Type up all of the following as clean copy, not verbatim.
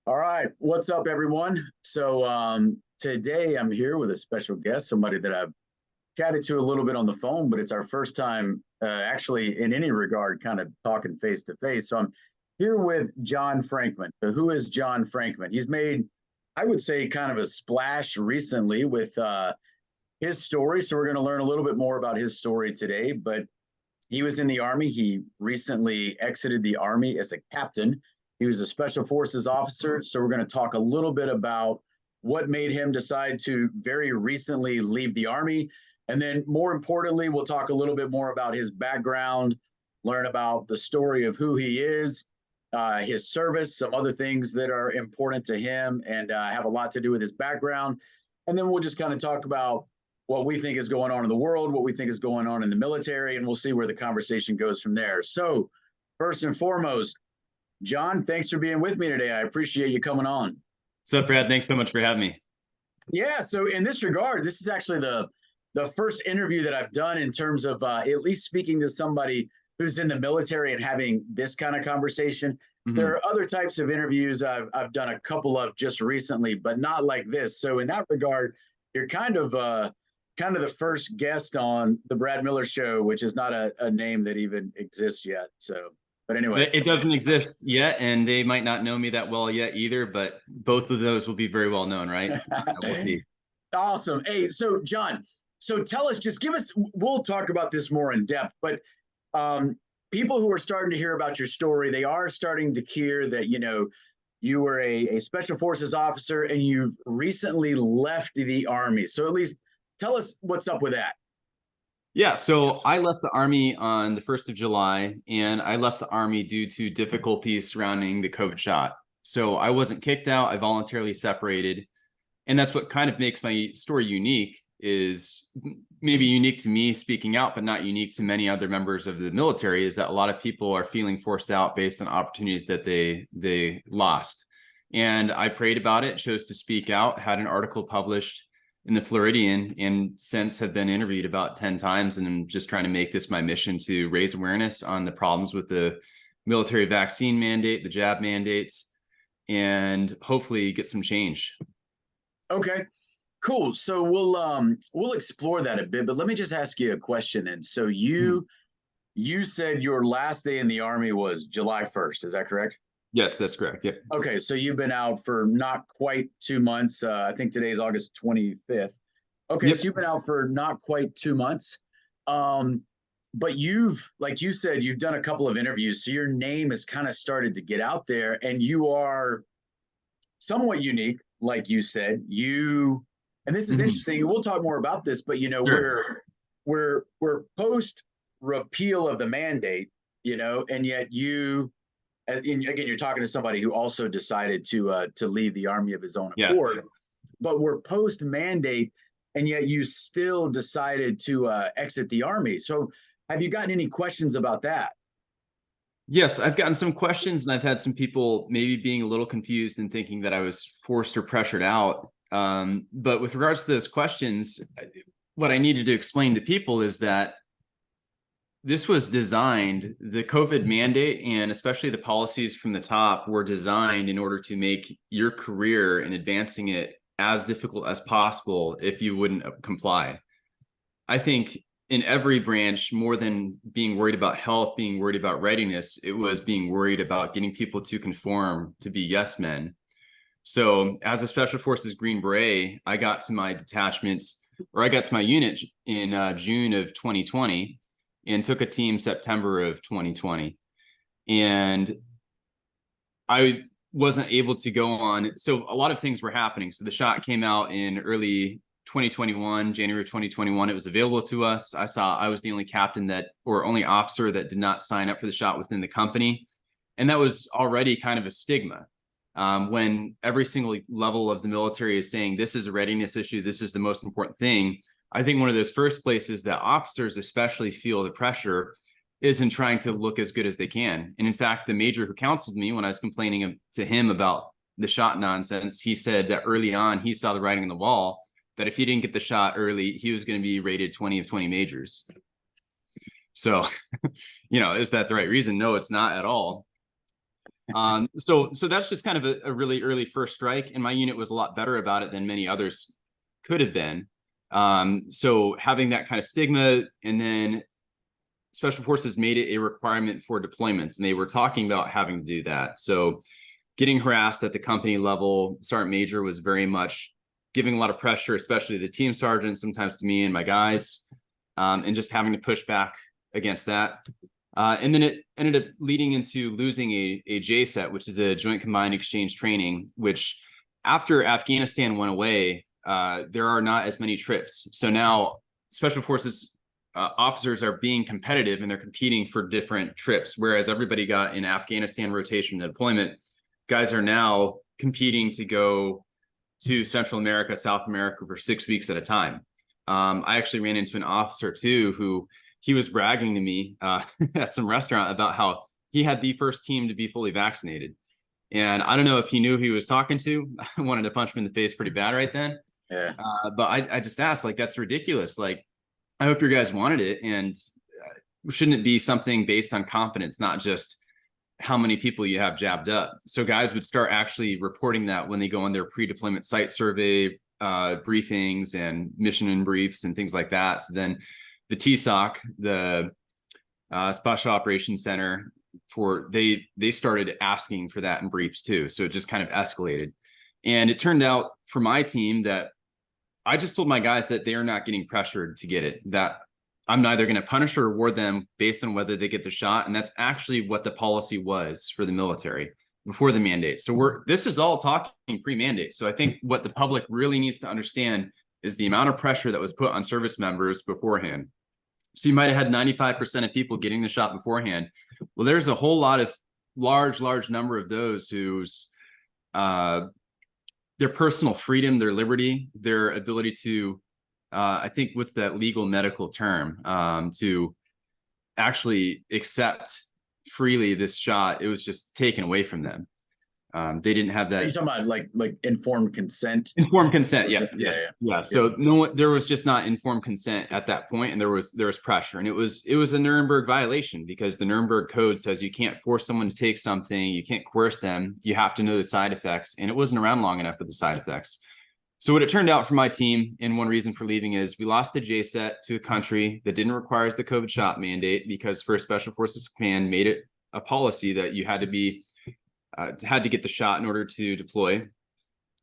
All right, what's up, everyone? So today I'm here with a special guest, somebody that I've chatted to a little bit on the phone, but it's our first time actually in any regard kind of talking face to face. So I'm here with John Frankman. So who is John Frankman? He's made, I would say, kind of a splash recently with his story. So we're going to learn a little bit more about his story today, but he was in the Army. He recently exited the Army as a captain. He was a special forces officer. So we're going to talk a little bit about what made him decide to very recently leave the Army. And then more importantly, we'll talk a little bit more about his background, learn about the story of who he is, his service, some other things that are important to him and have a lot to do with his background. And then we'll just kind of talk about what we think is going on in the world, what we think is going on in the military, and we'll see where the conversation goes from there. So, first and foremost, John, thanks for being with me today. I appreciate you coming on. What's up, Brad? Thanks so much for having me. Yeah, so in this regard, this is actually the first interview that I've done in terms of at least speaking to somebody who's in the military and having this kind of conversation. Mm-hmm. There are other types of interviews I've done a couple of just recently, but not like this. So in that regard, you're kind of the first guest on the Brad Miller Show, which is not a name that even exists yet. So, but anyway, it doesn't exist yet, and they might not know me that well yet either. But both of those will be very well known, right? We'll see. Awesome. Hey, so John, so tell us, just give us. We'll talk about this more in depth, but people who are starting to hear about your story, they are starting to hear that you were a special forces officer and you've recently left the Army. So at least tell us what's up with that. Yeah, so I left the Army on the 1st of July, and I left the Army due to difficulties surrounding the COVID shot. So I wasn't kicked out, I voluntarily separated. And that's what kind of makes my story unique, is maybe unique to me speaking out, but not unique to many other members of the military, is that a lot of people are feeling forced out based on opportunities that they lost. And I prayed about it, chose to speak out, had an article published in the Floridian, and since have been interviewed about 10 times. And I'm just trying to make this my mission to raise awareness on the problems with the military vaccine mandate, the jab mandates, and hopefully get some change. Okay, cool. So we'll explore that a bit, but let me just ask you a question. And so you said your last day in the Army was July 1st. Is that correct? Yes, that's correct. Yeah. Okay, so you've been out for not quite 2 months. I think today is August 25th. Okay, yep. So you've been out for not quite 2 months. But like you said, you've done a couple of interviews. So your name has kind of started to get out there, and you are somewhat unique, like you said. And this is interesting. We'll talk more about this, but sure. we're post repeal of the mandate, and yet again, you're talking to somebody who also decided to leave the Army of his own accord, but we're post mandate, and yet you still decided to exit the Army. So have you gotten any questions about that? Yes, I've gotten some questions, and I've had some people maybe being a little confused and thinking that I was forced or pressured out. But with regards to those questions, what I needed to explain to people is that this was designed, the COVID mandate, and especially the policies from the top, were designed in order to make your career and advancing it as difficult as possible if you wouldn't comply. I think in every branch, more than being worried about health, being worried about readiness, it was being worried about getting people to conform, to be yes men. So as a Special Forces Green Beret, I got to my unit in June of 2020. And took a team September of 2020. And I wasn't able to go on. So a lot of things were happening. So the shot came out in early 2021, January 2021. It was available to us. I was the only captain or only officer that did not sign up for the shot within the company. And that was already kind of a stigma. When every single level of the military is saying, this is a readiness issue, this is the most important thing, I think one of those first places that officers especially feel the pressure is in trying to look as good as they can. And in fact, the major who counseled me when I was complaining to him about the shot nonsense, he said that early on, he saw the writing on the wall, that if he didn't get the shot early, he was going to be rated 20 of 20 majors. So, is that the right reason? No, it's not at all. So that's just kind of a really early first strike, and my unit was a lot better about it than many others could have been. So having that kind of stigma, and then Special Forces made it a requirement for deployments, and they were talking about having to do that. So getting harassed at the company level, Sergeant Major was very much giving a lot of pressure, especially the team sergeant, sometimes to me and my guys, and just having to push back against that. And then it ended up leading into losing a JSET, which is a Joint Combined Exchange Training, which after Afghanistan went away, there are not as many trips. So now Special Forces officers are being competitive, and they're competing for different trips. Whereas everybody got in Afghanistan rotation and deployment, guys are now competing to go to Central America, South America for 6 weeks at a time. I actually ran into an officer too, who he was bragging to me at some restaurant about how he had the first team to be fully vaccinated. And I don't know if he knew who he was talking to. I wanted to punch him in the face pretty bad right then. Yeah. But I just asked, like, that's ridiculous. Like, I hope your guys wanted it. And shouldn't it be something based on confidence, not just how many people you have jabbed up? So guys would start actually reporting that when they go on their pre-deployment site survey briefings and mission and briefs and things like that. So then the TSOC, the Special Operations Center, they started asking for that in briefs too. So it just kind of escalated. And it turned out for my team that I just told my guys that they are not getting pressured to get it, that I'm neither going to punish or reward them based on whether they get the shot. And that's actually what the policy was for the military before the mandate. So this is all talking pre-mandate. So I think what the public really needs to understand is the amount of pressure that was put on service members beforehand. So you might have had 95% of people getting the shot beforehand. Well, there's a whole lot of large number of those whose their personal freedom, their liberty, their ability to, I think, what's that legal medical term, to actually accept freely this shot, it was just taken away from them. They didn't have that. Are you talking about like informed consent? Informed consent, yeah. Yeah. So there was just not informed consent at that point, and there was pressure, and it was a Nuremberg violation, because the Nuremberg Code says you can't force someone to take something, you can't coerce them, you have to know the side effects, and it wasn't around long enough with the side effects. So what it turned out for my team, and one reason for leaving, is we lost the JSET to a country that didn't require the COVID shot mandate, because First Special Forces Command made it a policy that you had to get the shot in order to deploy.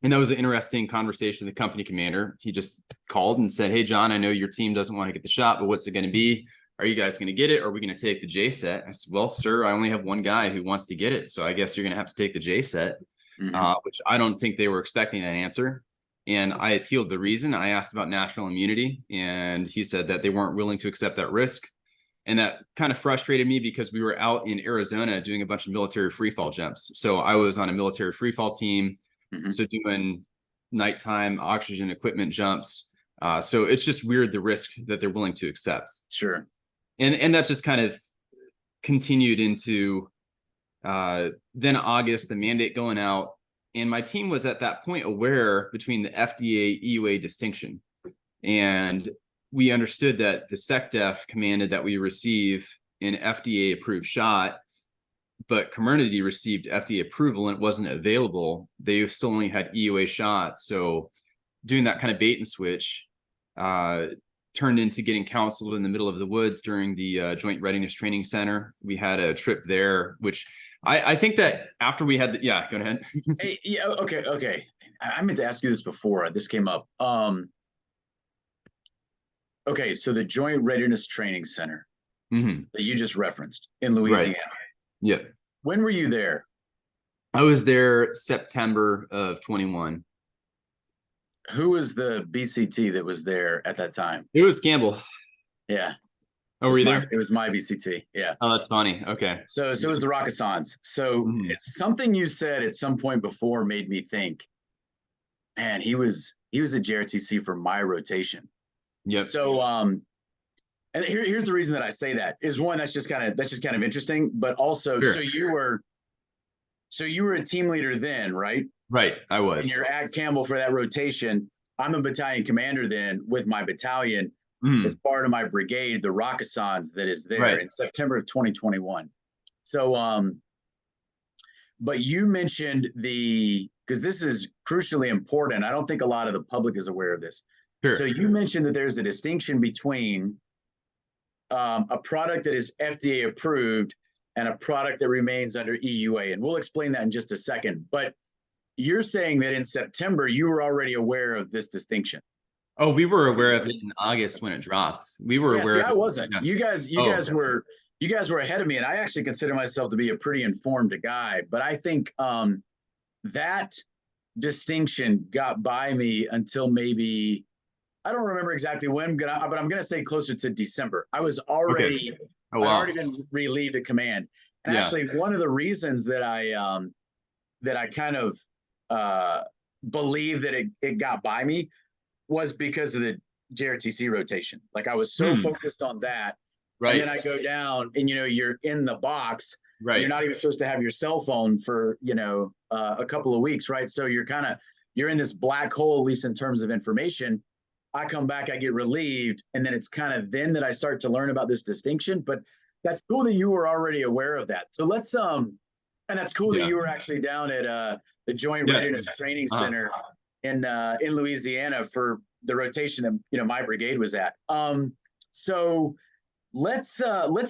And that was an interesting conversation with the company commander. He just called and said, "Hey, John, I know your team doesn't want to get the shot, but what's it going to be? Are you guys going to get it? Or are we going to take the JSET?" I said, "Well, sir, I only have one guy who wants to get it, so I guess you're going to have to take the JSET," which I don't think they were expecting that answer. And I appealed the reason. I asked about national immunity, and he said that they weren't willing to accept that risk. And that kind of frustrated me, because we were out in Arizona doing a bunch of military freefall jumps. So I was on a military freefall team, so doing nighttime oxygen equipment jumps. So it's just weird, the risk that they're willing to accept. Sure. And that just kind of continued into then August, the mandate going out. And my team was at that point aware between the FDA EUA distinction. And we understood that the SecDef commanded that we receive an FDA approved shot, but Comirnaty received FDA approval and it wasn't available. They still only had EUA shots. So doing that kind of bait and switch turned into getting counseled in the middle of the woods during the Joint Readiness Training Center. We had a trip there, which I think that after we had yeah, go ahead. Hey, yeah, okay. I meant to ask you this before. This came up. Okay, so the Joint Readiness Training Center that you just referenced in Louisiana. Right. Yeah. When were you there? I was there September of 21. Who was the BCT that was there at that time? It was Campbell. Yeah. Oh, were you there? It was my BCT. Yeah. Oh, that's funny. Okay. So it was the Rakasans. So it's something you said at some point before made me think, man, he was a JRTC for my rotation. Yep. So and here's the reason that I say that is, one, that's just kind of interesting, but also sure. So you were a team leader then, right? Right, I was. And you're at Campbell for that rotation. I'm a battalion commander then with my battalion as part of my brigade, the Rakasans, that is there in September of 2021. So but you mentioned because this is crucially important. I don't think a lot of the public is aware of this. So Sure. you mentioned that there's a distinction between a product that is FDA approved and a product that remains under EUA. And we'll explain that in just a second. But you're saying that in September, you were already aware of this distinction. Oh, we were aware of it in August when it dropped. We were aware See, of I it. wasn't. Yeah. You guys were ahead of me, and I actually consider myself to be a pretty informed guy. But I think that distinction got by me until maybe, I don't remember exactly when, but I'm going to say closer to December. I was already, Okay. Oh, I'd wow. already been relieved of command. And Yeah. actually, one of the reasons that I kind of believe that it got by me was because of the JRTC rotation. Like I was so focused on that. Right. And then I go down and, you're in the box. Right. You're not even supposed to have your cell phone for, a couple of weeks. Right. So you're in this black hole, at least in terms of information. I come back, I get relieved. And then it's kind of then that I start to learn about this distinction. But that's cool that you were already aware of that. So let's, and that's cool that you were actually down at the Joint Readiness Training Center in Louisiana for the rotation that my brigade was at. So let's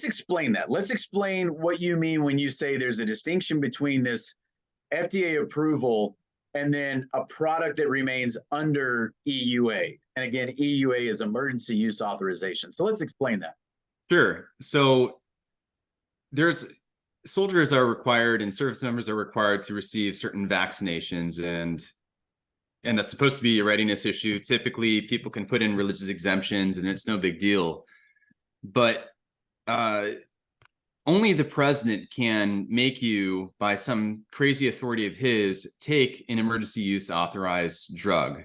explain that. Let's explain what you mean when you say there's a distinction between this FDA approval and then a product that remains under EUA. And again, EUA is emergency use authorization. So let's explain that. Sure. So soldiers are required and service members are required to receive certain vaccinations, and that's supposed to be a readiness issue. Typically, people can put in religious exemptions and it's no big deal. But only the president can make you, by some crazy authority of his, take an emergency use authorized drug.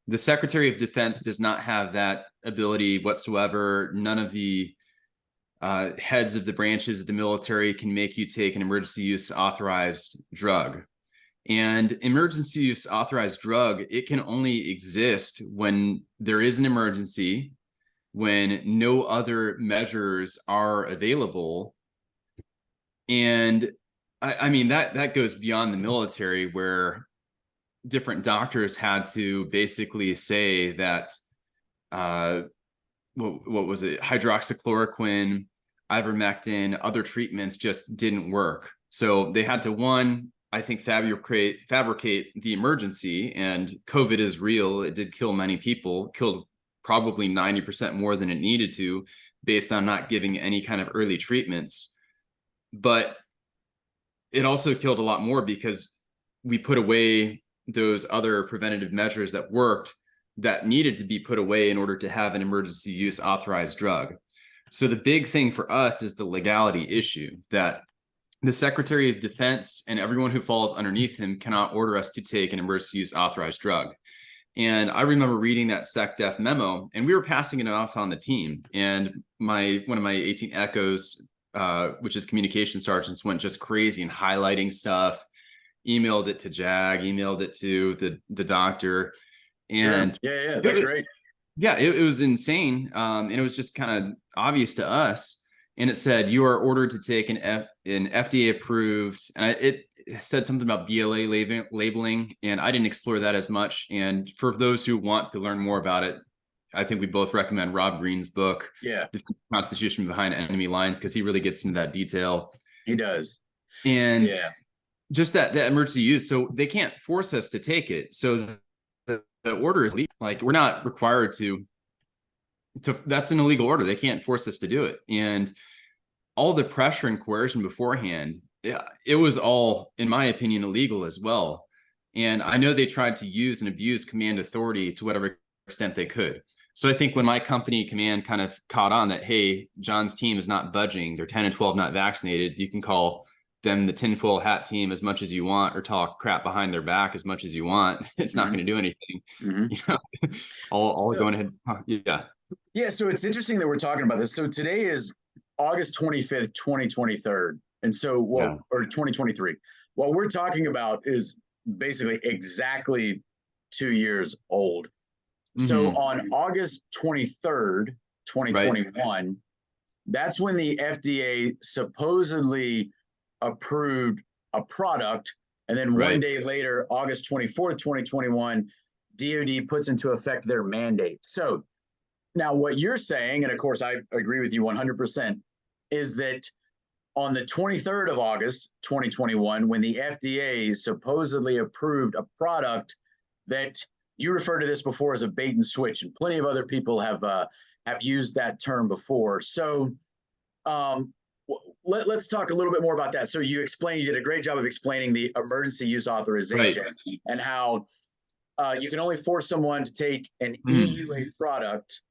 The Secretary of Defense does not have that ability whatsoever. None of the heads of the branches of the military can make you take an emergency use authorized drug. And emergency use authorized drug, it can only exist when there is an emergency, when no other measures are available. And I mean, that goes beyond the military, where different doctors had to basically say that, what was it? Hydroxychloroquine, ivermectin, other treatments just didn't work. So they had to, I think, fabricate the emergency. And COVID is real. It did kill many people, killed probably 90% more than it needed to, based on not giving any kind of early treatments. But it also killed a lot more because we put away those other preventative measures that worked, that needed to be put away in order to have an emergency use authorized drug. So the big thing for us is the legality issue, that the Secretary of Defense and everyone who falls underneath him cannot order us to take an emergency use authorized drug. And I remember reading that SecDef memo, and we were passing it off on the team. And one of my 18 Echoes, which is communication sergeants, went just crazy and highlighting stuff, emailed it to JAG, emailed it to the doctor. And yeah, that's great. Yeah, it was insane. And it was just kind of obvious to us. And it said, you are ordered to take an FDA approved, and it said something about BLA labeling, and I didn't explore that as much. And for those who want to learn more about it, I think we both recommend Rob Green's book, The Constitution Behind Enemy Lines, because he really gets into that detail. He does. And just that emergency use. So they can't force us to take it. So the order is like, we're not required to that's an illegal order. They can't force us to do it. And all the pressure and coercion beforehand, it was all, in my opinion, illegal as well. And I know they tried to use and abuse command authority to whatever extent they could. So I think when my company command kind of caught on that, hey, John's team is not budging, they're 10 and 12 not vaccinated, you can call them the tinfoil hat team as much as you want, or talk crap behind their back as much as you want. It's not going to do anything. You know, all going ahead. Yeah. So it's interesting that we're talking about this. So today is August 25th, 2023. And so, or 2023. What we're talking about is basically exactly 2 years old. So on August 23rd, 2021, that's when the FDA supposedly approved a product. And then one day later, August 24th, 2021, DoD puts into effect their mandate. So now what you're saying, and of course I agree with you 100%, is that on the 23rd of August, 2021, when the FDA supposedly approved a product that you referred to this before as a bait and switch, and plenty of other people have used that term before. So let's talk a little bit more about that. So you did a great job of explaining the emergency use authorization and how you can only force someone to take an EUA product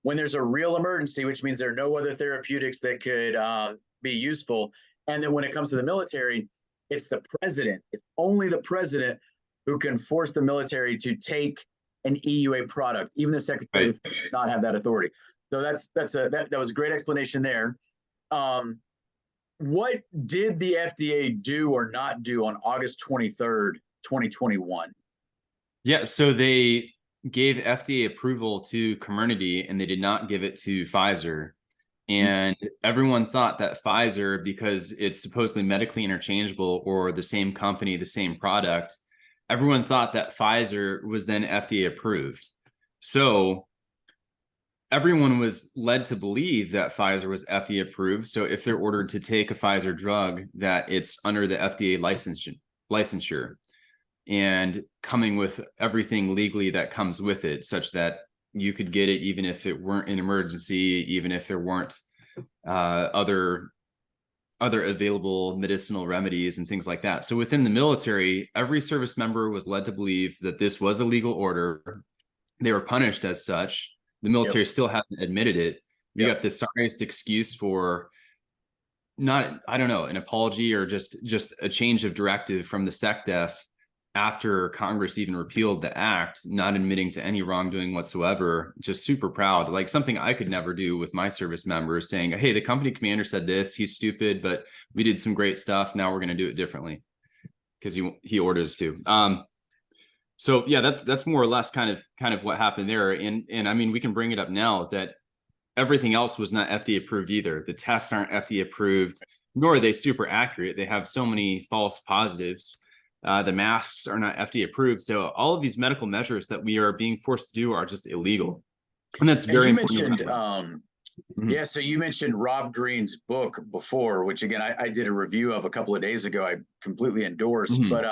when there's a real emergency, which means there are no other therapeutics that could be useful. And then when it comes to the military, it's the president. It's only the president who can force the military to take an EUA product. Even the secretary does not have that authority. So that was a great explanation there. What did the FDA do or not do on August 23rd, 2021? Yeah, so they gave FDA approval to Comirnaty and they did not give it to Pfizer. And everyone thought that Pfizer, because it's supposedly medically interchangeable or the same company, the same product, everyone thought that Pfizer was then FDA approved. So everyone was led to believe that Pfizer was FDA approved. So if they're ordered to take a Pfizer drug, that it's under the FDA licensure and coming with everything legally that comes with it, such that you could get it even if it weren't an emergency, even if there weren't other available medicinal remedies and things like that. So within the military, every service member was led to believe that this was a legal order. They were punished as such. The military still hasn't admitted it. We got the sorriest excuse for not, I don't know, an apology or just a change of directive from the SecDef after Congress even repealed the act, not admitting to any wrongdoing whatsoever. Just super proud, like something I could never do with my service members, saying, hey, the company commander said this, he's stupid, but we did some great stuff. Now we're going to do it differently because he orders to. So yeah, that's more or less kind of what happened there. And I mean, we can bring it up now that everything else was not FDA approved either. The tests aren't FDA approved, nor are they super accurate. They have so many false positives. The masks are not FDA approved. So all of these medical measures that we are being forced to do are just illegal. And that's very important. Yeah, so you mentioned Rob Greene's book before, which again, I did a review of a couple of days ago. I completely endorse, but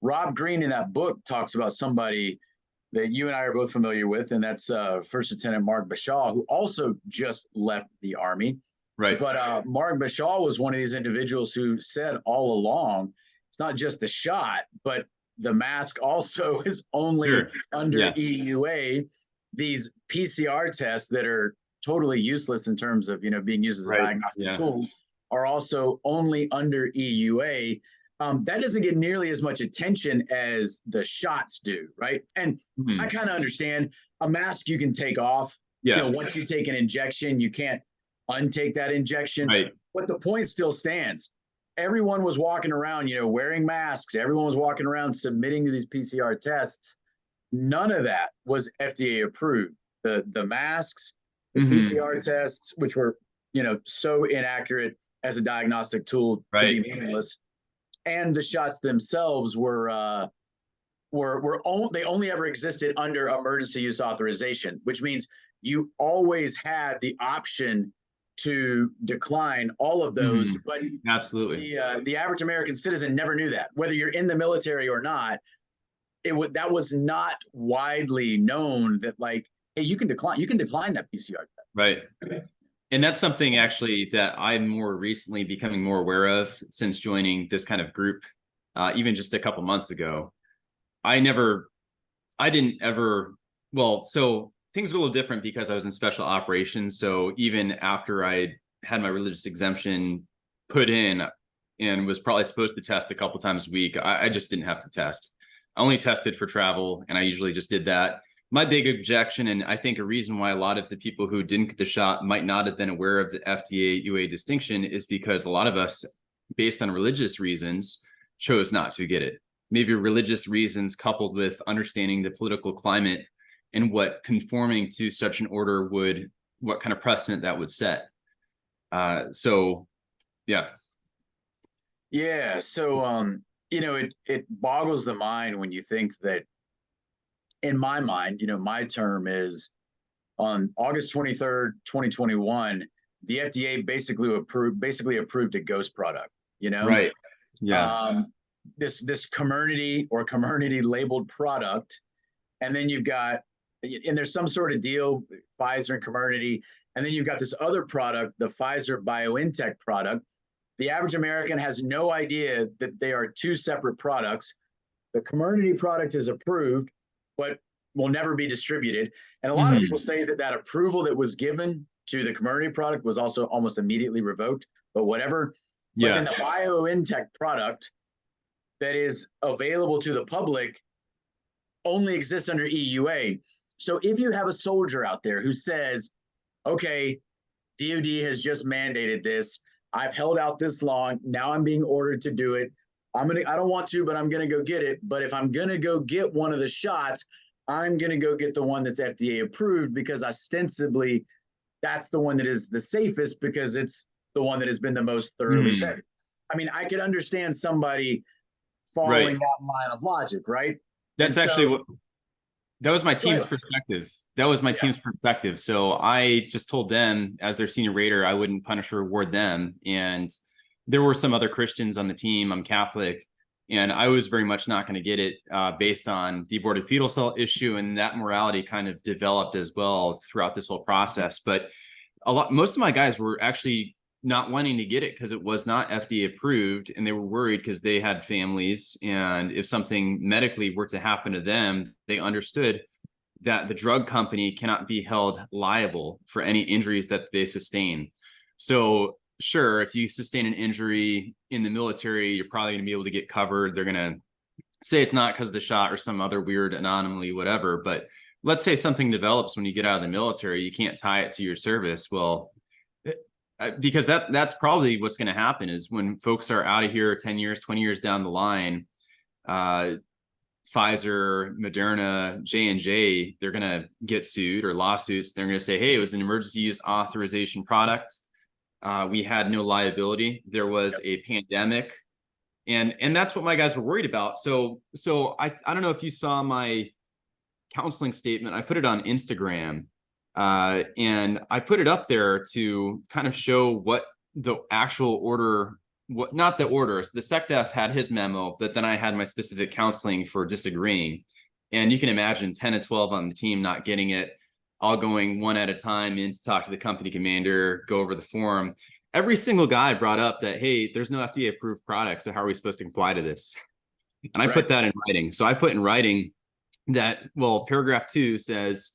Rob Greene in that book talks about somebody that you and I are both familiar with, and that's First Lieutenant Mark Bashaw, who also just left the Army. Right. But Mark Bashaw was one of these individuals who said all along, it's not just the shot, but the mask also is only under EUA. These PCR tests that are totally useless in terms of, being used as a diagnostic tool are also only under EUA. That doesn't get nearly as much attention as the shots do, right? And I kind of understand a mask you can take off. Once you take an injection, you can't untake that injection. Right. But the point still stands. Everyone was walking around, wearing masks. Everyone was walking around submitting to these PCR tests. None of that was FDA approved. The masks, the PCR tests, which were, so inaccurate as a diagnostic tool to be meaningless. And the shots themselves they only ever existed under emergency use authorization, which means you always had the option to decline all of those. But absolutely, the average American citizen never knew that. Whether you're in the military or not, that was not widely known that, like, hey, you can decline that PCR test. Right. And that's something actually that I'm more recently becoming more aware of since joining this kind of group, even just a couple months ago. So things were a little different because I was in special operations. So even after I had my religious exemption put in and was probably supposed to test a couple times a week, I just didn't have to test. I only tested for travel, and I usually just did that. My big objection, and I think a reason why a lot of the people who didn't get the shot might not have been aware of the FDA UA distinction, is because a lot of us, based on religious reasons, chose not to get it. Maybe religious reasons coupled with understanding the political climate and what conforming to such an order what kind of precedent that would set. So, yeah. Yeah. So, it boggles the mind when you think that, in my mind, my term is on August 23rd, 2021, the FDA basically approved a ghost product, Right. Yeah. um, this community labeled product. And then there's some sort of deal, Pfizer and community. And then you've got this other product, the Pfizer BioNTech product. The average American has no idea that they are two separate products. The community product is approved, but will never be distributed. And a lot of people Mhm. say that that approval that was given to the community product was also almost immediately revoked, but whatever. But then Yeah. the BioNTech product that is available to the public only exists under EUA. So if you have a soldier out there who says, okay, DOD has just mandated this, I've held out this long, now I'm being ordered to do it. I don't want to, but I'm gonna go get it. But if I'm gonna go get one of the shots, I'm gonna go get the one that's FDA approved, because ostensibly that's the one that is the safest, because it's the one that has been the most thoroughly Mm. vetted. I mean, I could understand somebody following Right. that line of logic, right? And That's actually so, what that was my go team's ahead. perspective. That was my Yeah, team's perspective. So I just told them, as their senior rater, I wouldn't punish or reward them. And there were some other Christians on the team. I'm Catholic, and I was very much not going to get it based on the aborted fetal cell issue, and that morality kind of developed as well throughout this whole process. But most of my guys were actually not wanting to get it because it was not FDA approved, and they were worried because they had families, and if something medically were to happen to them, they understood that the drug company cannot be held liable for any injuries that they sustain. So sure, if you sustain an injury in the military, you're probably going to be able to get covered. They're going to say it's not because of the shot or some other weird anomaly, whatever. But let's say something develops when you get out of the military, you can't tie it to your service. Well, because that's probably what's going to happen is when folks are out of here 10 years, 20 years down the line, uh, Pfizer, Moderna, J&J, they're going to get sued or lawsuits. They're going to say, hey, it was an emergency use authorization product. We had no liability. There was yep, a pandemic. And that's what my guys were worried about. So I don't know if you saw my counseling statement. I put it on Instagram, and I put it up there to kind of show what the actual order, what not the orders. The SecDef had his memo, but then I had my specific counseling for disagreeing. And you can imagine 10 to 12 on the team not getting it, all going one at a time in to talk to the company commander, go over the form. Every single guy brought up that, hey, there's no FDA approved product. So how are we supposed to comply to this? And I right. put that in writing. So I put in writing that, well, paragraph 2 says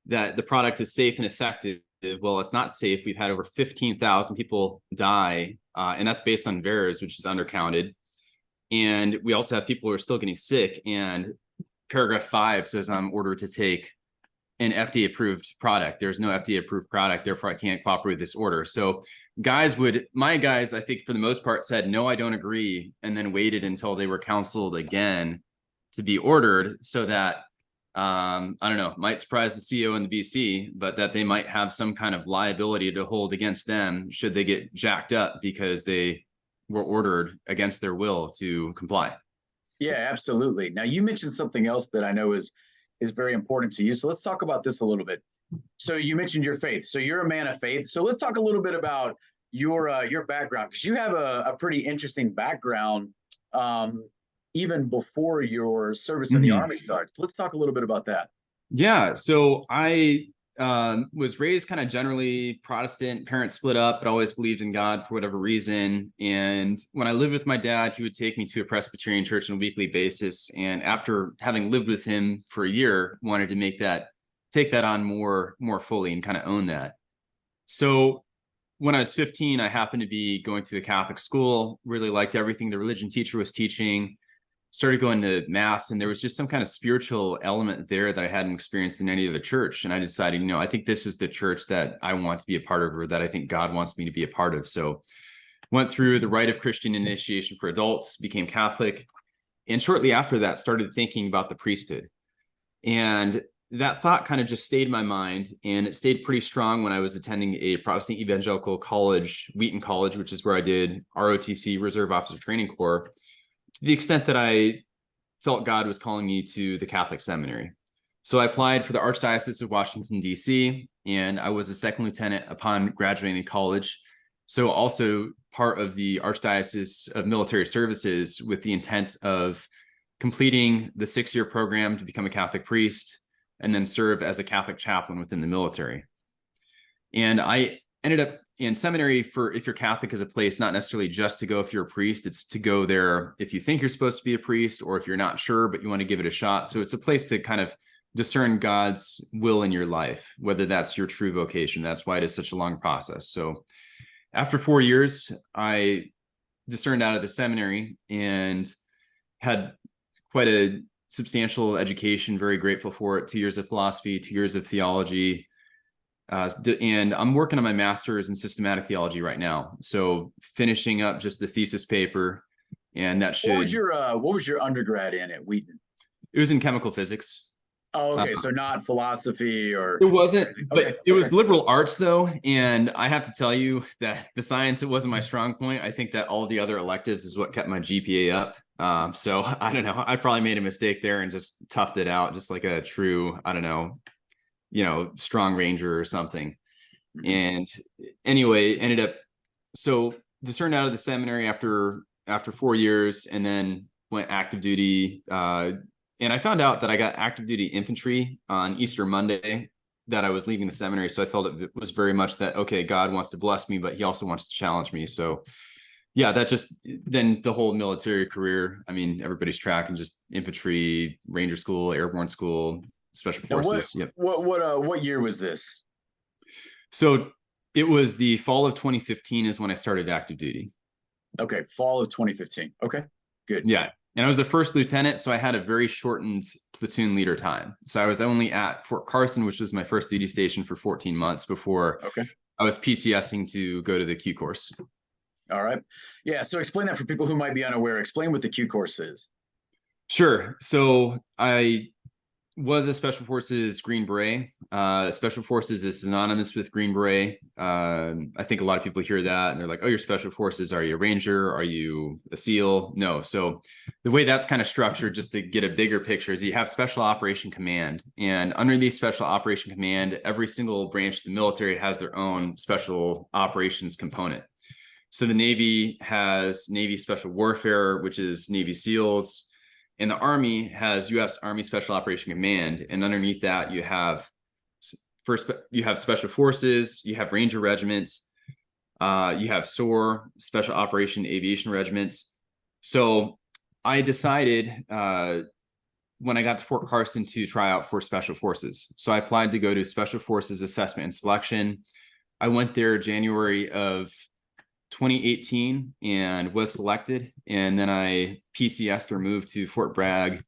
that the product is safe and effective. Well, it's not safe. We've had over 15,000 people die, and that's based on VAERS, which is undercounted. And we also have people who are still getting sick. And paragraph 5 says I'm ordered to take an FDA approved product. There's no FDA approved product, therefore I can't cooperate with this order. So my guys, I think for the most part said, no, I don't agree. And then waited until they were counseled again to be ordered, so that, I don't know, might surprise the CEO and the BC, but that they might have some kind of liability to hold against them should they get jacked up because they were ordered against their will to comply. Yeah, absolutely. Now you mentioned something else that I know is very important to you. So let's talk about this a little bit. So you mentioned your faith. So you're a man of faith. So let's talk a little bit about your background, because you have a pretty interesting background, um, even before your service in the Mhm. Army starts. Let's talk a little bit about that. Yeah, so I was raised kind of generally Protestant. Parents split up, but always believed in God for whatever reason. And when I lived with my dad, he would take me to a Presbyterian church on a weekly basis. And after having lived with him for a year, wanted to take that on more fully and kind of own that. So when I was 15, I happened to be going to a Catholic school, really liked everything the religion teacher was teaching, started going to mass, and there was just some kind of spiritual element there that I hadn't experienced in any other church. And I decided, I think this is the church that I want to be a part of, or that I think God wants me to be a part of. So went through the rite of Christian initiation for adults, became Catholic, and shortly after that started thinking about the priesthood. And that thought kind of just stayed in my mind, and it stayed pretty strong when I was attending a Protestant evangelical college, Wheaton College, which is where I did ROTC, Reserve Officer Training Corps, to the extent that I felt God was calling me to the Catholic seminary. So I applied for the Archdiocese of Washington, D.C., and I was a second lieutenant upon graduating college. So also part of the Archdiocese of Military Services with the intent of completing the 6-year program to become a Catholic priest and then serve as a Catholic chaplain within the military. And I ended up in seminary for, if you're Catholic, is a place not necessarily just to go if you're a priest, it's to go there if you think you're supposed to be a priest, or if you're not sure, but you want to give it a shot. So it's a place to kind of discern God's will in your life, whether that's your true vocation. That's why it is such a long process. So after 4 years, I discerned out of the seminary and had quite a substantial education, very grateful for it. 2 years of philosophy, 2 years of theology. And I'm working on my master's in systematic theology right now. So finishing up just the thesis paper, and that should. What was your undergrad in at Wheaton? It was in chemical physics. Oh, okay. So not philosophy or. It wasn't, but okay. It was liberal arts though. And I have to tell you that the science, it wasn't my strong point. I think that all the other electives is what kept my GPA up. So I don't know. I probably made a mistake there and just toughed it out, just like a true, I don't know, strong ranger or something. And anyway, ended up, so discerned out of the seminary after 4 years, and then went active duty. And I found out that I got active duty infantry on Easter Monday that I was leaving the seminary. So I felt it was very much that, okay, God wants to bless me, but he also wants to challenge me. So yeah, that just, then the whole military career, I mean, everybody's tracking just infantry, ranger school, airborne school, special forces. What year was this? So it was the fall of 2015 is when I started active duty. Okay. Fall of 2015. Okay, good. Yeah. And I was a first lieutenant, so I had a very shortened platoon leader time. So I was only at Fort Carson, which was my first duty station, for 14 months before I was PCSing to go to the Q course. All right. Yeah. So explain that for people who might be unaware. Explain what the Q course is. Sure. So I was a Special Forces Green Beret. Special Forces is synonymous with Green Beret. I think a lot of people hear that and they're like, oh, you're Special Forces. Are you a Ranger? Are you a SEAL? No. So the way that's kind of structured, just to get a bigger picture, is you have Special Operation Command. And underneath Special Operation Command, every single branch of the military has their own Special Operations component. So the Navy has Navy Special Warfare, which is Navy SEALs. And the Army has U.S. Army Special Operation Command. And underneath that, you have Special Forces, you have Ranger Regiments, you have SOAR, Special Operation Aviation Regiments. So I decided when I got to Fort Carson to try out for Special Forces. So I applied to go to Special Forces Assessment and Selection. I went there January of 2018 and was selected, and then I PCSed or moved to Fort Bragg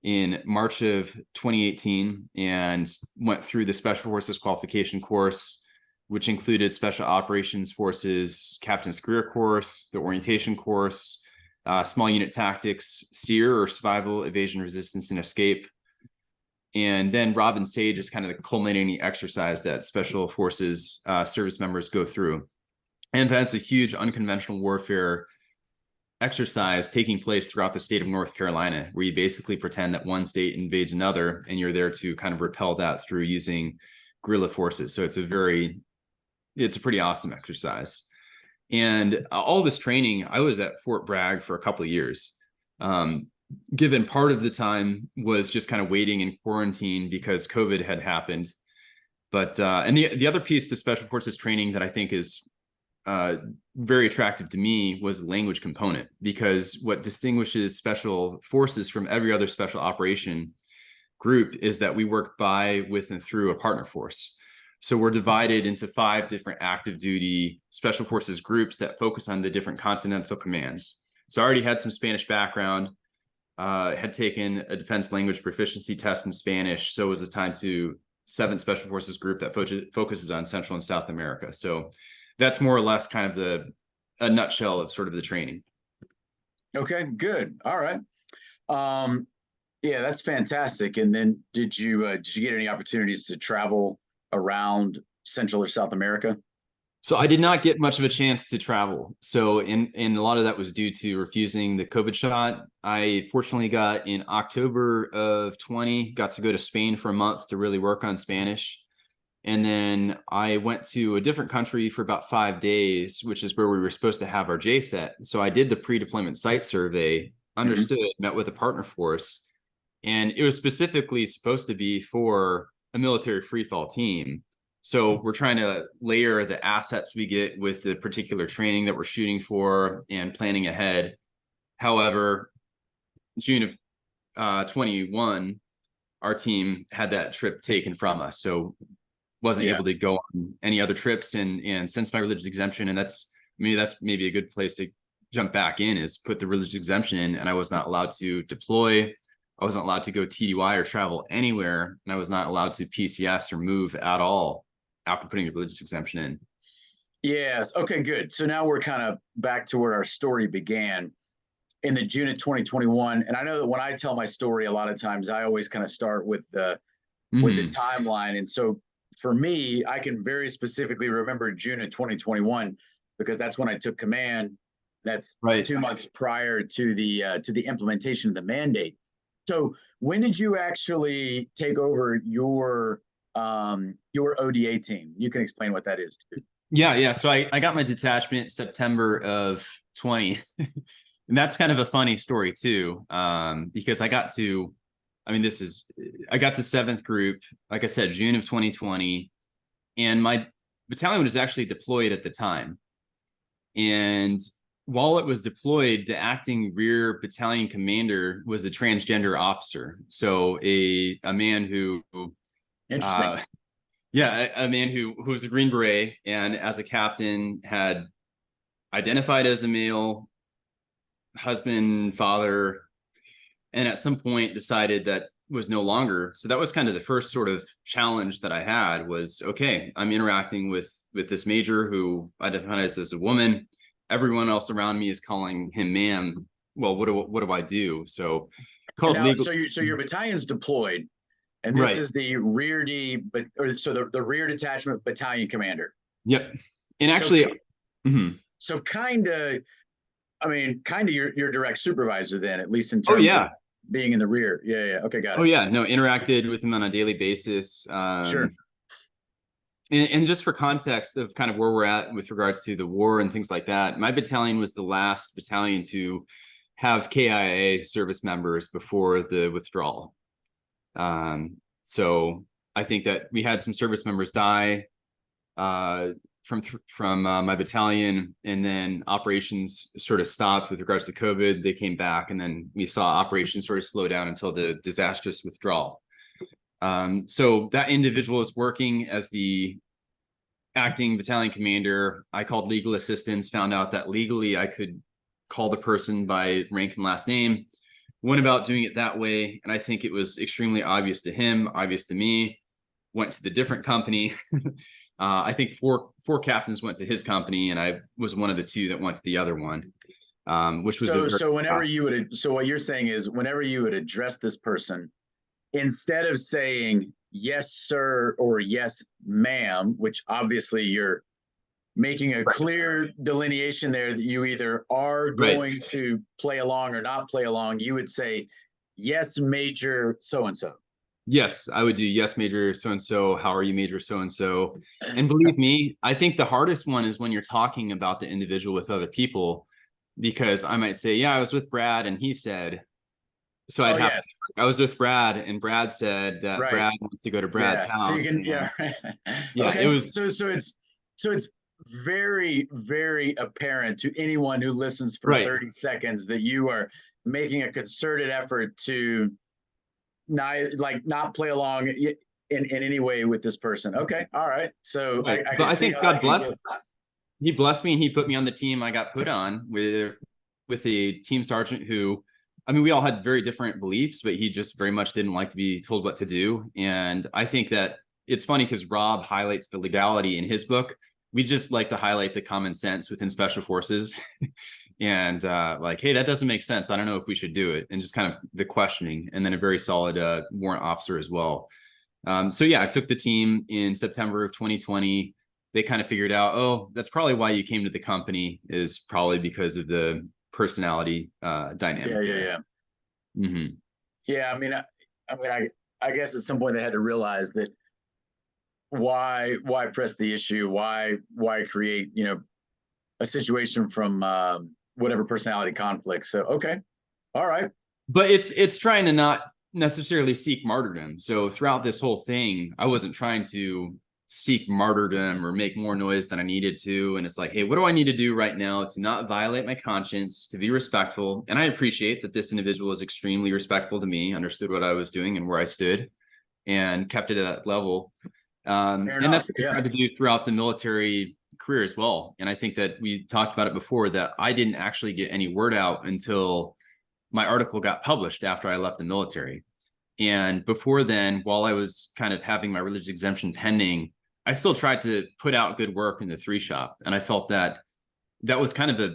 in March of 2018 and went through the Special Forces qualification course, which included Special Operations Forces Captain's Career Course, the orientation course, small unit tactics, SEER or survival, evasion, resistance, and escape. And then Robin Sage is kind of the culminating exercise that Special Forces service members go through. And that's a huge unconventional warfare exercise taking place throughout the state of North Carolina, where you basically pretend that one state invades another, and you're there to kind of repel that through using guerrilla forces. So it's a pretty awesome exercise. And all this training, I was at Fort Bragg for a couple of years. Given part of the time was just kind of waiting in quarantine because COVID had happened. But and the other piece to Special Forces training that I think is very attractive to me was the language component, because what distinguishes Special Forces from every other special operation group is that we work by, with, and through a partner force. So we're divided into 5 different active duty Special Forces groups that focus on the different continental commands. So I already had some Spanish background, had taken a defense language proficiency test in Spanish. So it was a time to 7th Special Forces group that focuses on Central and South America. So that's more or less kind of a nutshell of sort of the training. Okay, good. All right. Yeah, that's fantastic. And then did you get any opportunities to travel around Central or South America? So I did not get much of a chance to travel. So and a lot of that was due to refusing the COVID shot. I fortunately got in October of 20, got to go to Spain for a month to really work on Spanish. And then I went to a different country for about 5 days, which is where we were supposed to have our JSET. So I did the pre-deployment site survey, Mhm. understood, met with a partner force, and it was specifically supposed to be for a military free fall team. So we're trying to layer the assets we get with the particular training that we're shooting for and planning ahead. However, June of 21, our team had that trip taken from us. So wasn't Yeah. able to go on any other trips. And since my religious exemption, and that's maybe a good place to jump back in, is put the religious exemption in, and I was not allowed to deploy. I wasn't allowed to go TDY or travel anywhere, and I was not allowed to PCS or move at all after putting the religious exemption in. Yes. Okay, good. So now we're kind of back to where our story began in the June of 2021. And I know that when I tell my story, a lot of times I always kind of start with the Mhm. timeline. And so for me, I can very specifically remember June of 2021 because that's when I took command. That's Right. 2 months prior to the implementation of the mandate. So when did you actually take over your ODA team? You can explain what that is too. Yeah. So I got my detachment September of 20. And that's kind of a funny story too, because I got to seventh group, like I said, June of 2020, and my battalion was actually deployed at the time. And while it was deployed, the acting rear battalion commander was a transgender officer. So a man who, Interesting. uh, yeah, a man who was a Green Beret, and as a captain had identified as a male, husband, father, and at some point decided that was no longer. So that was kind of the first sort of challenge that I had was, okay, I'm interacting with this major who identifies as a woman. Everyone else around me is calling him ma'am. Well, what do I do? So And called now, legal. so your battalion's deployed, and this Right. is the rear D, but or so the rear detachment battalion commander. Yep. And So actually, mhm. so kind of, I mean, kind of your direct supervisor then, at least in Oh terms of yeah. being in the rear. Yeah, yeah. Okay, got Oh it. yeah. No, interacted with him on a daily basis. Sure. And just for context of kind of where we're at with regards to the war and things like that, my battalion was the last battalion to have KIA service members before the withdrawal. So I think that we had some service members die from my battalion, and then operations sort of stopped with regards to COVID. They came back, and then we saw operations sort of slow down until the disastrous withdrawal. So that individual is working as the acting battalion commander. I called legal assistance, found out that legally I could call the person by rank and last name, went about doing it that way. And I think it was extremely obvious to him, obvious to me. Went to the different company. I think four captains went to his company, and I was one of the two that went to the other one, which was a So very so what you're saying is whenever you would address this person, instead of saying yes sir or yes ma'am, which obviously you're making a clear delineation there that you either are right. going to play along or not play along, you would say yes major so and so. Yes, I would do yes, major so and so. How are you, major so and so? And believe me, I think the hardest one is when you're talking about the individual with other people, because I might say, yeah, I was with Brad and he said, so Oh I'd have yeah, to, I was with Brad and Brad said that right. Brad wants to go to Brad's Yeah. So you house. can, And yeah. Right. yeah, it Okay. was So it's very, very apparent to anyone who listens for right. 30 seconds that you are making a concerted effort to not play along in any way with this person. Okay. All right. So Right. I But can I see think how God that can bless, go. he blessed me and he put me on the team I got put on with a team sergeant who, I mean, we all had very different beliefs, but he just very much didn't like to be told what to do. And I think that it's funny because Rob highlights the legality in his book. We just like to highlight the common sense within special forces. and like, hey, that doesn't make sense. I don't know if we should do it. And just kind of the questioning, and then a very solid warrant officer as well. So yeah, I took the team in September of 2020. They kind of figured out, oh, that's probably why you came to the company, is probably because of the personality dynamic. Yeah. Mm-hmm. Yeah, I guess at some point they had to realize that why press the issue, why create a situation from whatever personality conflict. So okay, all right. But it's trying to not necessarily seek martyrdom. So throughout this whole thing, I wasn't trying to seek martyrdom or make more noise than I needed to. And it's like, hey, what do I need to do right now to not violate my conscience, to be respectful? And I appreciate that this individual was extremely respectful to me, understood what I was doing and where I stood, and kept it at that level. And that's what I tried to do throughout the military career as well. And I think that we talked about it before, that I didn't actually get any word out until my article got published after I left the military. And before then, while I was kind of having my religious exemption pending, I still tried to put out good work in the 3 shop. And I felt that that was kind of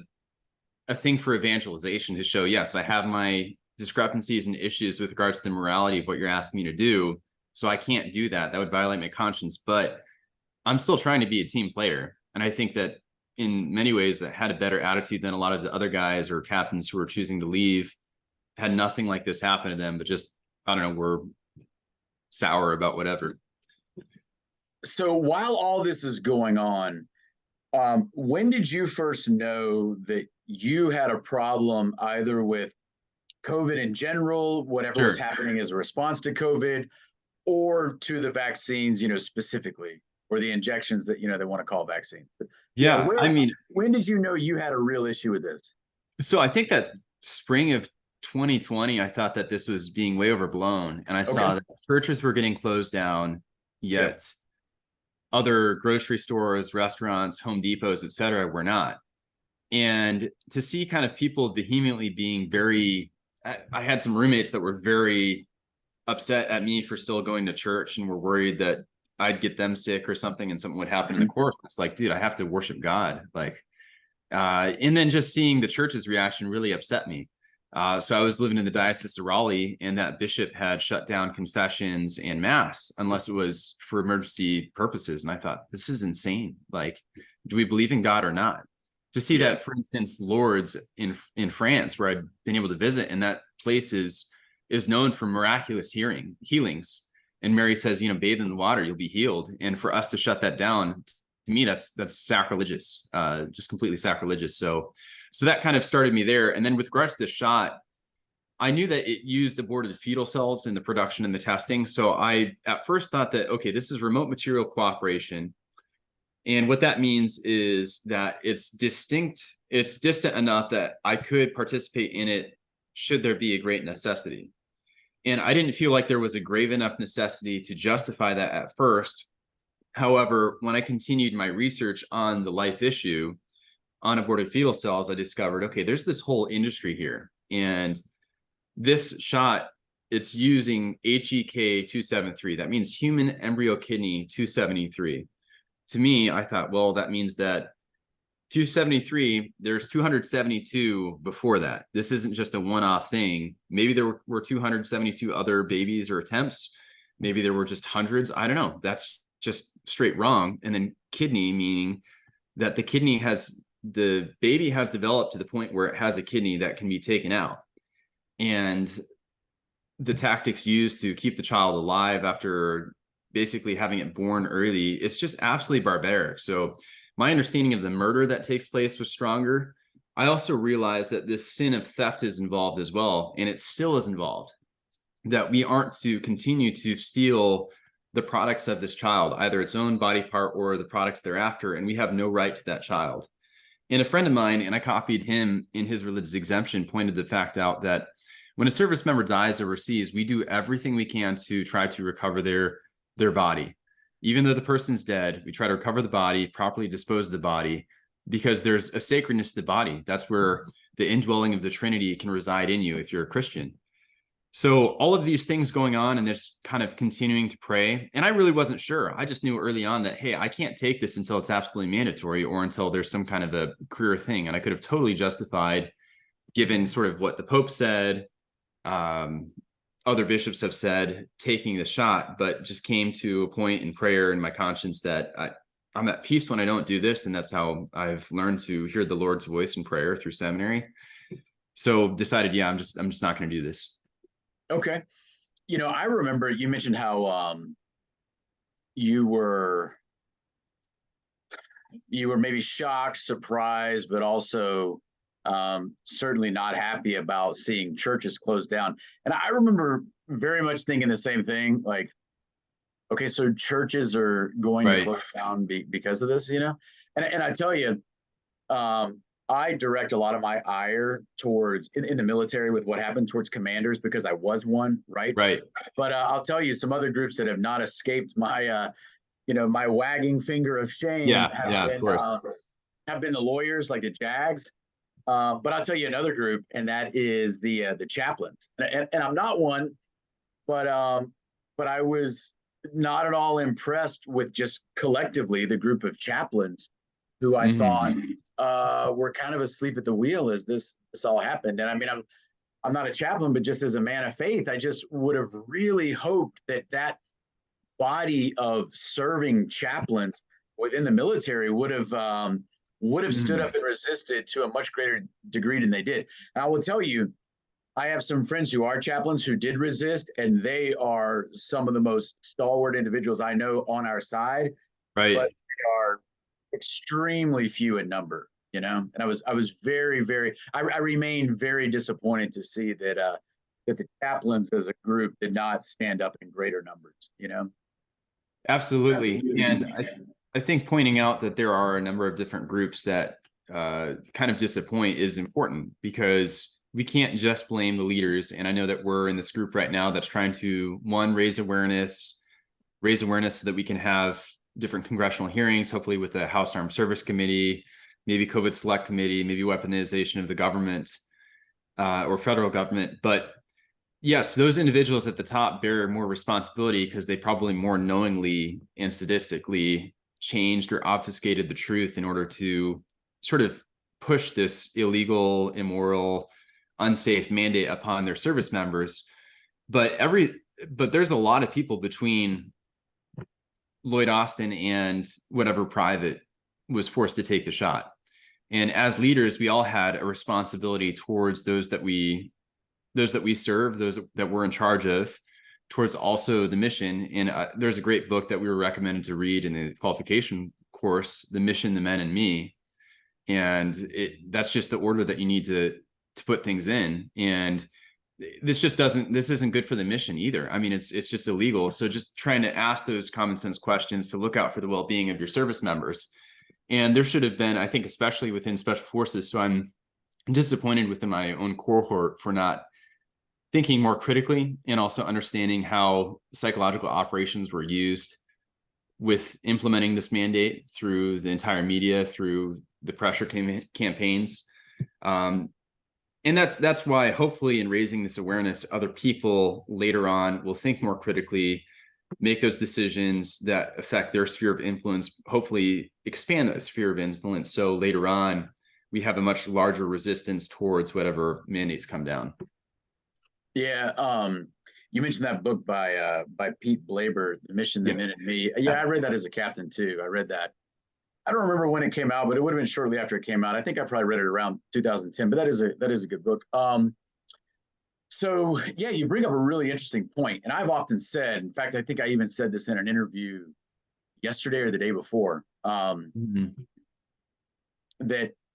a thing for evangelization, to show, yes, I have my discrepancies and issues with regards to the morality of what you're asking me to do. So I can't do that. That would violate my conscience, but I'm still trying to be a team player. And I think that in many ways that had a better attitude than a lot of the other guys or captains who were choosing to leave. Had nothing like this happen to them, but just, I don't know, we're sour about whatever. So while all this is going on, when did you first know that you had a problem either with COVID in general, whatever was happening as a response to COVID, or to the vaccines, specifically, or the injections that, they want to call vaccines? Yeah. When did you know you had a real issue with this? So I think that spring of 2020, I thought that this was being way overblown. And I saw that churches were getting closed down, yet other grocery stores, restaurants, Home Depots, et cetera, were not. And to see kind of people vehemently being I had some roommates that were very upset at me for still going to church and were worried that I'd get them sick or something and something would happen in the course. It's like, dude, I have to worship God. And then just seeing the church's reaction really upset me. So I was living in the Diocese of Raleigh, and that bishop had shut down confessions and mass unless it was for emergency purposes. And I thought, this is insane. Do we believe in God or not? To see that, for instance, Lourdes in France, where I'd been able to visit, and that place is known for miraculous healings. And Mary says, bathe in the water, you'll be healed. And for us to shut that down, to me, that's sacrilegious, just completely sacrilegious. So that kind of started me there. And then with regards to the shot, I knew that it used aborted fetal cells in the production and the testing. So I at first thought that, okay, this is remote material cooperation. And what that means is that it's distant enough that I could participate in it should there be a great necessity. And I didn't feel like there was a grave enough necessity to justify that at first. However, when I continued my research on the life issue on aborted fetal cells, I discovered, okay, there's this whole industry here. And this shot, it's using HEK 273. That means human embryo kidney 273. To me, I thought, well, that means that 273, there's 272 before that. This isn't just a one-off thing. Maybe there were 272 other babies or attempts. Maybe there were just hundreds. I don't know. That's just straight wrong. And then kidney, meaning that the baby has developed to the point where it has a kidney that can be taken out. And the tactics used to keep the child alive after basically having it born early, it's just absolutely barbaric. So my understanding of the murder that takes place was stronger. I also realized that this sin of theft is involved as well, and it still is involved, that we aren't to continue to steal the products of this child, either its own body part or the products thereafter, and we have no right to that child. And a friend of mine, and I copied him in his religious exemption, pointed the fact out that when a service member dies overseas, we do everything we can to try to recover their body. Even though the person's dead, we try to recover the body, properly dispose of the body, because there's a sacredness to the body. That's where the indwelling of the Trinity can reside in you if you're a Christian. So all of these things going on and just kind of continuing to pray. And I really wasn't sure. I just knew early on that, hey, I can't take this until it's absolutely mandatory or until there's some kind of a career thing. And I could have totally justified, given sort of what the Pope said, other bishops have said, taking the shot, but just came to a point in prayer in my conscience that I'm at peace when I don't do this. And that's how I've learned to hear the Lord's voice in prayer through seminary. So decided, yeah, I'm just not going to do this. Okay. I remember you mentioned how you were maybe shocked, surprised, but also certainly not happy about seeing churches closed down. And I remember very much thinking the same thing, like, okay, so churches are going to close down because of this, And I tell you, I direct a lot of my ire towards in the military with what happened towards commanders because I was one, right? Right. But I'll tell you some other groups that have not escaped my, my wagging finger of shame. Have been the lawyers, like the JAGs. But I'll tell you another group, and that is the chaplains. And I'm not one, but I was not at all impressed with just collectively the group of chaplains who I thought were kind of asleep at the wheel as this all happened. And I mean, I'm not a chaplain, but just as a man of faith, I just would have really hoped that body of serving chaplains within the military would have stood up and resisted to a much greater degree than they did. And I will tell you, I have some friends who are chaplains who did resist, and they are some of the most stalwart individuals I know on our side. Right. But they are extremely few in number, And I was very, very, I remain very disappointed to see that the chaplains as a group did not stand up in greater numbers, Absolutely. And I think pointing out that there are a number of different groups that kind of disappoint is important, because we can't just blame the leaders. And I know that we're in this group right now that's trying to, one, raise awareness so that we can have different congressional hearings, hopefully with the House Armed Service Committee, maybe COVID Select Committee, maybe weaponization of the government or federal government. But yes, those individuals at the top bear more responsibility because they probably more knowingly and sadistically changed or obfuscated the truth in order to sort of push this illegal, immoral, unsafe mandate upon their service members. But there's a lot of people between Lloyd Austin and whatever private was forced to take the shot. And as leaders, we all had a responsibility towards those that we serve, those that we're in charge of, towards also the mission. And there's a great book that we were recommended to read in the qualification course, The Mission, the Men, and Me. And that's just the order that you need to put things in. And this isn't good for the mission either. I mean, it's just illegal. So just trying to ask those common sense questions to look out for the well-being of your service members. And there should have been, I think, especially within special forces. So I'm disappointed within my own cohort for not thinking more critically and also understanding how psychological operations were used with implementing this mandate through the entire media, through the pressure campaigns. And that's why, hopefully, in raising this awareness, other people later on will think more critically, make those decisions that affect their sphere of influence, hopefully expand that sphere of influence. So later on, we have a much larger resistance towards whatever mandates come down. Yeah. You mentioned that book by Pete Blaber, The Mission, the Men, and Me. Yeah, I read that as a captain too. I read that. I don't remember when it came out, but it would have been shortly after it came out. I think I probably read it around 2010, but that is a good book. So yeah, you bring up a really interesting point. And I've often said, in fact, I think I even said this in an interview yesterday or the day before, that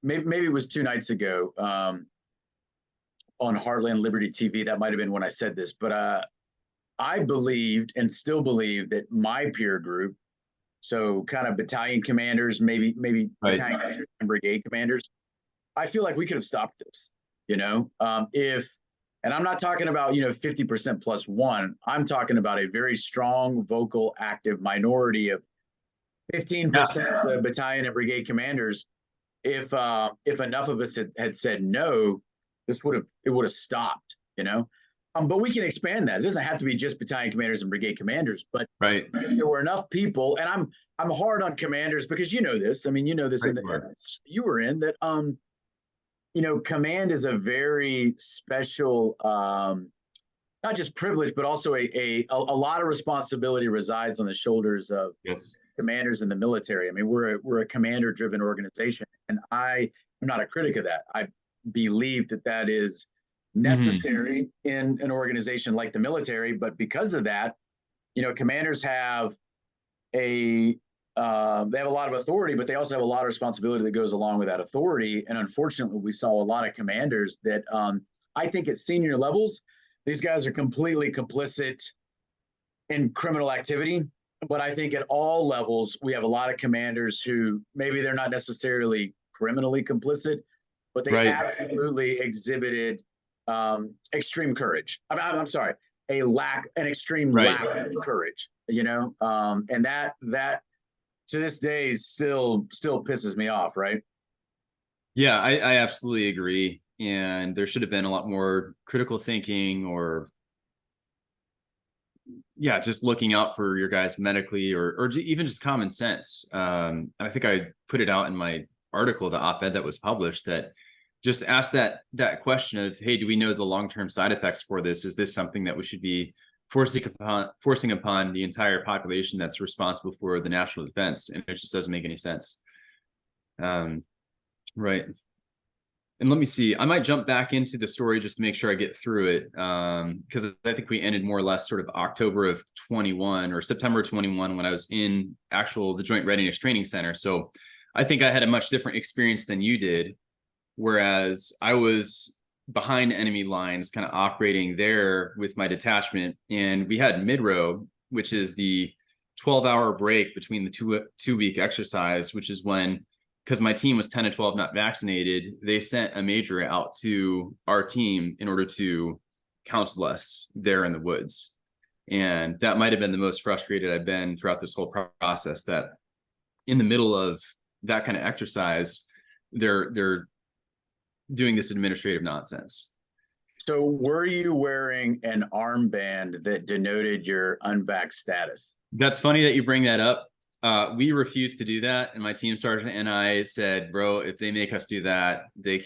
maybe it was 2 nights ago on Heartland Liberty TV. That might've been when I said this, but I believed and still believe that my peer group, so kind of battalion commanders, maybe battalion commanders and brigade commanders, I feel like we could have stopped this, and I'm not talking about, 50% plus one. I'm talking about a very strong, vocal, active minority of 15% of the battalion and brigade commanders. If enough of us had said no, it would have stopped, But we can expand that. It doesn't have to be just battalion commanders and brigade commanders, but Right. there were enough people, and I'm hard on commanders because you know this. I mean, you know this in the you were in that. Command is a very special, not just privilege, but also a lot of responsibility resides on the shoulders of commanders in the military. I mean, we're a commander-driven organization, and I am not a critic of that. I believe that is necessary in an organization like the military, but because of that, commanders have they have a lot of authority, but they also have a lot of responsibility that goes along with that authority. And unfortunately, we saw a lot of commanders that I think at senior levels, these guys are completely complicit in criminal activity. But I think at all levels, we have a lot of commanders who maybe they're not necessarily criminally complicit, but they absolutely exhibited extreme courage. I'm sorry, an extreme lack of courage, and that to this day still pisses me off, right? Yeah, I absolutely agree. And there should have been a lot more critical thinking, or just looking out for your guys medically, or even just common sense. And I think I put it out in my article, the op-ed that was published, that just ask that question of, hey, do we know the long-term side effects for this? Is this something that we should be forcing upon the entire population that's responsible for the national defense? And it just doesn't make any sense. Right. And let me see, I might jump back into the story just to make sure I get through it. Because I think we ended more or less sort of October of 21 or September 21 when I was in the Joint Readiness Training Center. So I think I had a much different experience than you did. Whereas I was behind enemy lines, kind of operating there with my detachment. And we had mid-row, which is the 12-hour break between the two-week exercise, which is when, because my team was 10 to 12 not vaccinated, they sent a major out to our team in order to counsel us there in the woods. And that might have been the most frustrated I've been throughout this whole process, that in the middle of that kind of exercise, they're doing this administrative nonsense. So were you wearing an armband that denoted your unvaxxed status? That's funny that you bring that up. We refused to do that. And my team sergeant and I said, bro, if they make us do that, we're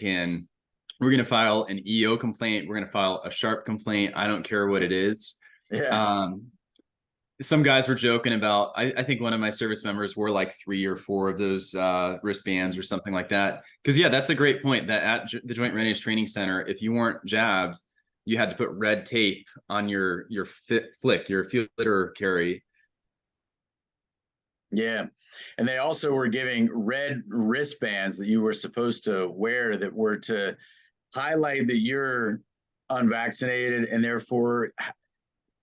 going to file an EO complaint. We're going to file a sharp complaint. I don't care what it is. Yeah. Some guys were joking about, I think one of my service members wore like 3 or 4 of those wristbands or something like that. Because that's a great point, that at the Joint Readiness Training Center, if you weren't jabbed, you had to put red tape on your flick, your field litter carry. Yeah. And they also were giving red wristbands that you were supposed to wear that were to highlight that you're unvaccinated and therefore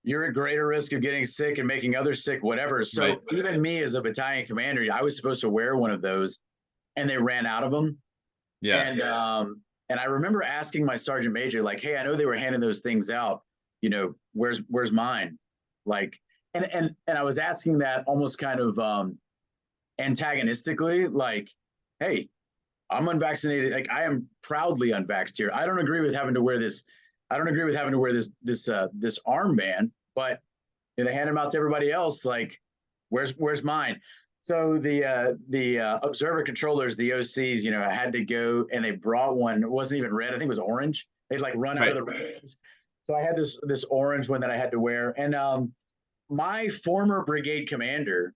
you're at greater risk of getting sick and making others sick, whatever. So even me as a battalion commander, I was supposed to wear one of those and they ran out of them. Yeah. And I remember asking my sergeant major, like, hey, I know they were handing those things out, where's mine? Like, and I was asking that almost kind of antagonistically, like, hey, I'm unvaccinated. Like, I am proudly unvaxxed here. I don't agree with having to wear this. I don't agree with having to wear this armband, but they hand them out to everybody else. Like, where's mine? So the observer controllers, the OCs, had to go and they brought one. It wasn't even red. I think it was orange. They'd like run out of the reds. So I had this orange one that I had to wear. And my former brigade commander,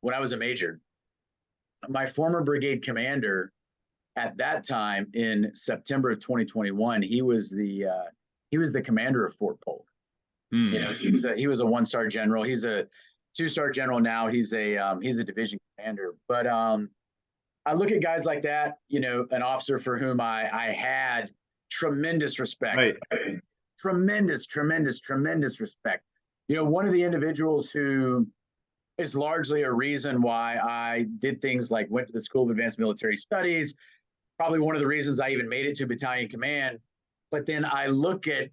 when I was a major, my former brigade commander at that time in September of 2021, he was the commander of Fort Polk. He was a 1-star general. He's a 2-star general now. He's a division commander. But I look at guys like that, an officer for whom I had tremendous respect, tremendous respect. One of the individuals who is largely a reason why I did things like went to the School of Advanced Military Studies, probably one of the reasons I even made it to battalion command. But then I look at,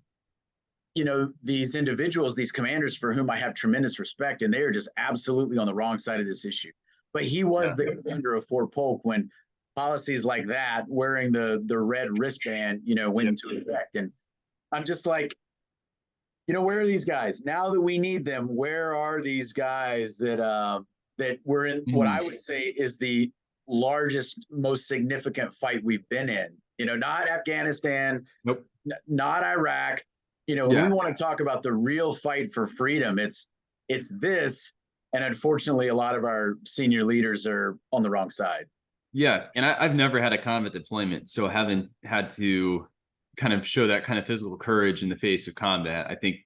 these individuals, these commanders for whom I have tremendous respect, and they are just absolutely on the wrong side of this issue. But he was the commander of Fort Polk when policies like that, wearing the red wristband, went into effect. And I'm just like, where are these guys now that we need them? Where are these guys that we're in what I would say is the largest, most significant fight we've been in? Not Afghanistan, Nope. not Iraq. When we want to talk about the real fight for freedom, it's this. And unfortunately, a lot of our senior leaders are on the wrong side. Yeah. And I've never had a combat deployment, so I haven't had to kind of show that kind of physical courage in the face of combat. I think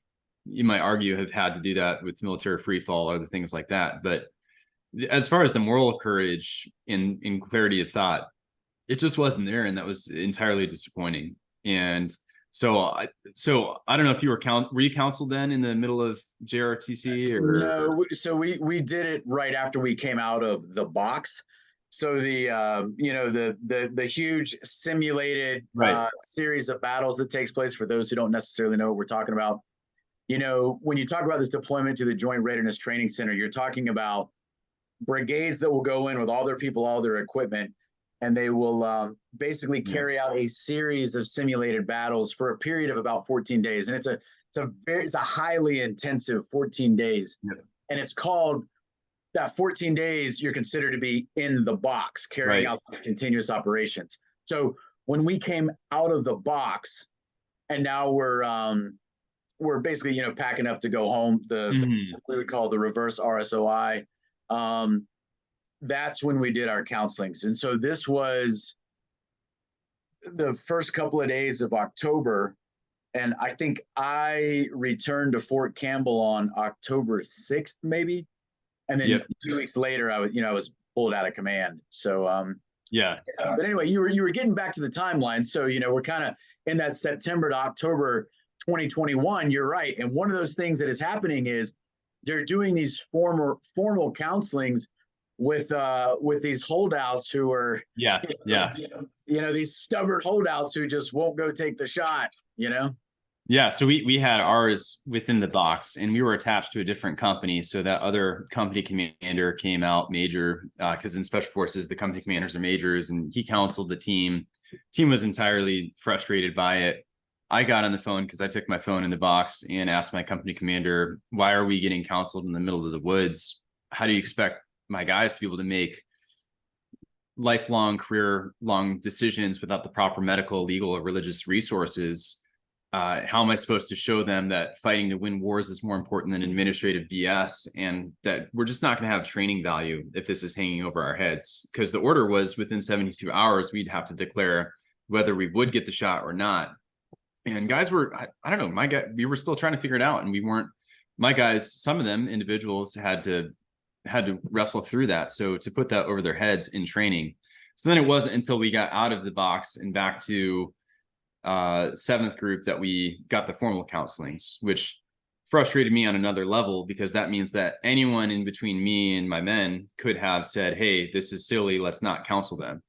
you might argue have had to do that with military free fall or other things like that. But as far as the moral courage in clarity of thought, it just wasn't there. And that was entirely disappointing. And so I don't know if you were you counseled then in the middle of JRTC or no? So we did it right after we came out of the box. So the huge simulated series of battles that takes place, for those who don't necessarily know what we're talking about, when you talk about this deployment to the Joint Readiness Training Center, you're talking about brigades that will go in with all their people, all their equipment, and they will basically carry out a series of simulated battles for a period of about 14 days. And it's a highly intensive 14 days. Yeah. And it's called that 14 days you're considered to be in the box carrying out continuous operations. So when we came out of the box and now we're basically, packing up to go home, we would call the reverse RSOI. That's when we did our counselings. And so this was the first couple of days of October. And I think I returned to Fort Campbell on October 6th, maybe. And then 2 weeks later, I was pulled out of command. So, but anyway, you were getting back to the timeline. So, we're kind of in that September to October 2021. You're right. And one of those things that is happening is they're doing these formal counselings with these holdouts who are, these stubborn holdouts who just won't go take the shot, Yeah, so we had ours within the box, and we were attached to a different company. So that other company commander came out, major, because in special forces, the company commanders are majors, and he counseled the team. Team was entirely frustrated by it. I got on the phone because I took my phone in the box and asked my company commander, why are we getting counseled in the middle of the woods? How do you expect my guys to be able to make lifelong, career-long decisions without the proper medical, legal, or religious resources? How am I supposed to show them that fighting to win wars is more important than administrative BS, and that we're just not going to have training value if this is hanging over our heads? Because the order was within 72 hours, we'd have to declare whether we would get the shot or not. And guys were, I don't know, we were still trying to figure it out, and we weren't, my guys, some of them individuals had to wrestle through that. So to put that over their heads in training. So then it wasn't until we got out of the box and back to 7th group that we got the formal counselings, which frustrated me on another level, because that means that anyone in between me and my men could have said, hey, this is silly, let's not counsel them.